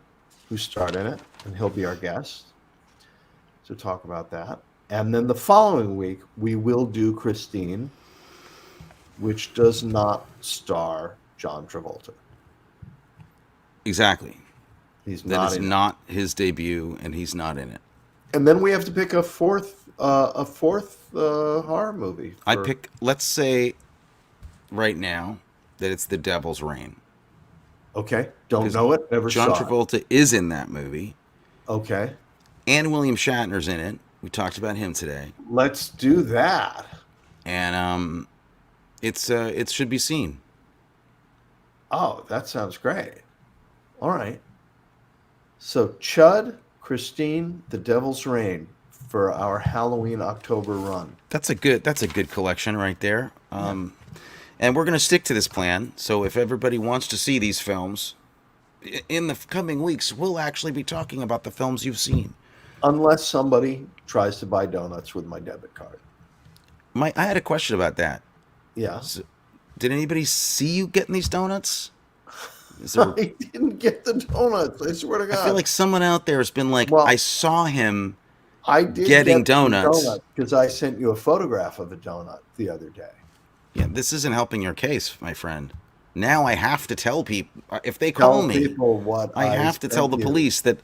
who starred in it, and he'll be our guest to talk about that. And then the following week we will do Christine, which does not star John Travolta. Exactly. He's That not is in it. not his debut, and he's not in it. And then we have to pick a fourth horror movie. Let's say right now that it's The Devil's Reign. Okay, don't Because know it, never John saw it. Travolta is in that movie, Okay, and William Shatner's in it. We talked about him today, let's do that. and it should be seen. Oh, that sounds great. All right. So Chud, Christine, The Devil's Reign for our Halloween October run. That's a good collection right there. And we're gonna stick to this plan. So if everybody wants to see these films in the coming weeks, we'll actually be talking about the films you've seen. Unless somebody tries to buy donuts with my debit card. I had a question about that. Yeah. So, did anybody see you getting these donuts? Is there, I didn't get the donuts. I swear to God. I feel like someone out there has been like, Well, I saw him I did getting get some donuts. because I sent you a photograph of a donut the other day. Yeah, this isn't helping your case, my friend. Now I have to tell people if they Tell call me. people what I have to tell the police that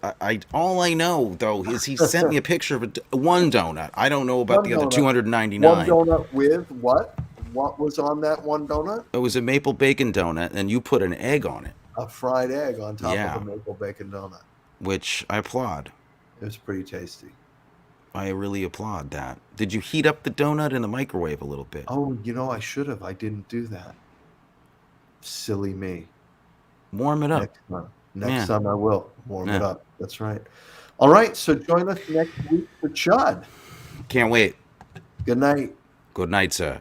all I know though is he sent me a picture of one donut. I don't know about One the other donut. 299. One donut with what? What was on that one donut? It was a maple bacon donut, and you put an egg on it, A fried egg on top Yeah. of a maple bacon donut. which I applaud. It was pretty tasty. I really applaud that. Did you heat up the donut in the microwave a little bit? Oh, I should have. I didn't do that. Silly me. Warm it up. Next time. Next Yeah. time I will warm it Yeah. up. That's right. All right. So join us next week for Chud. Can't wait. Good night. Good night, sir.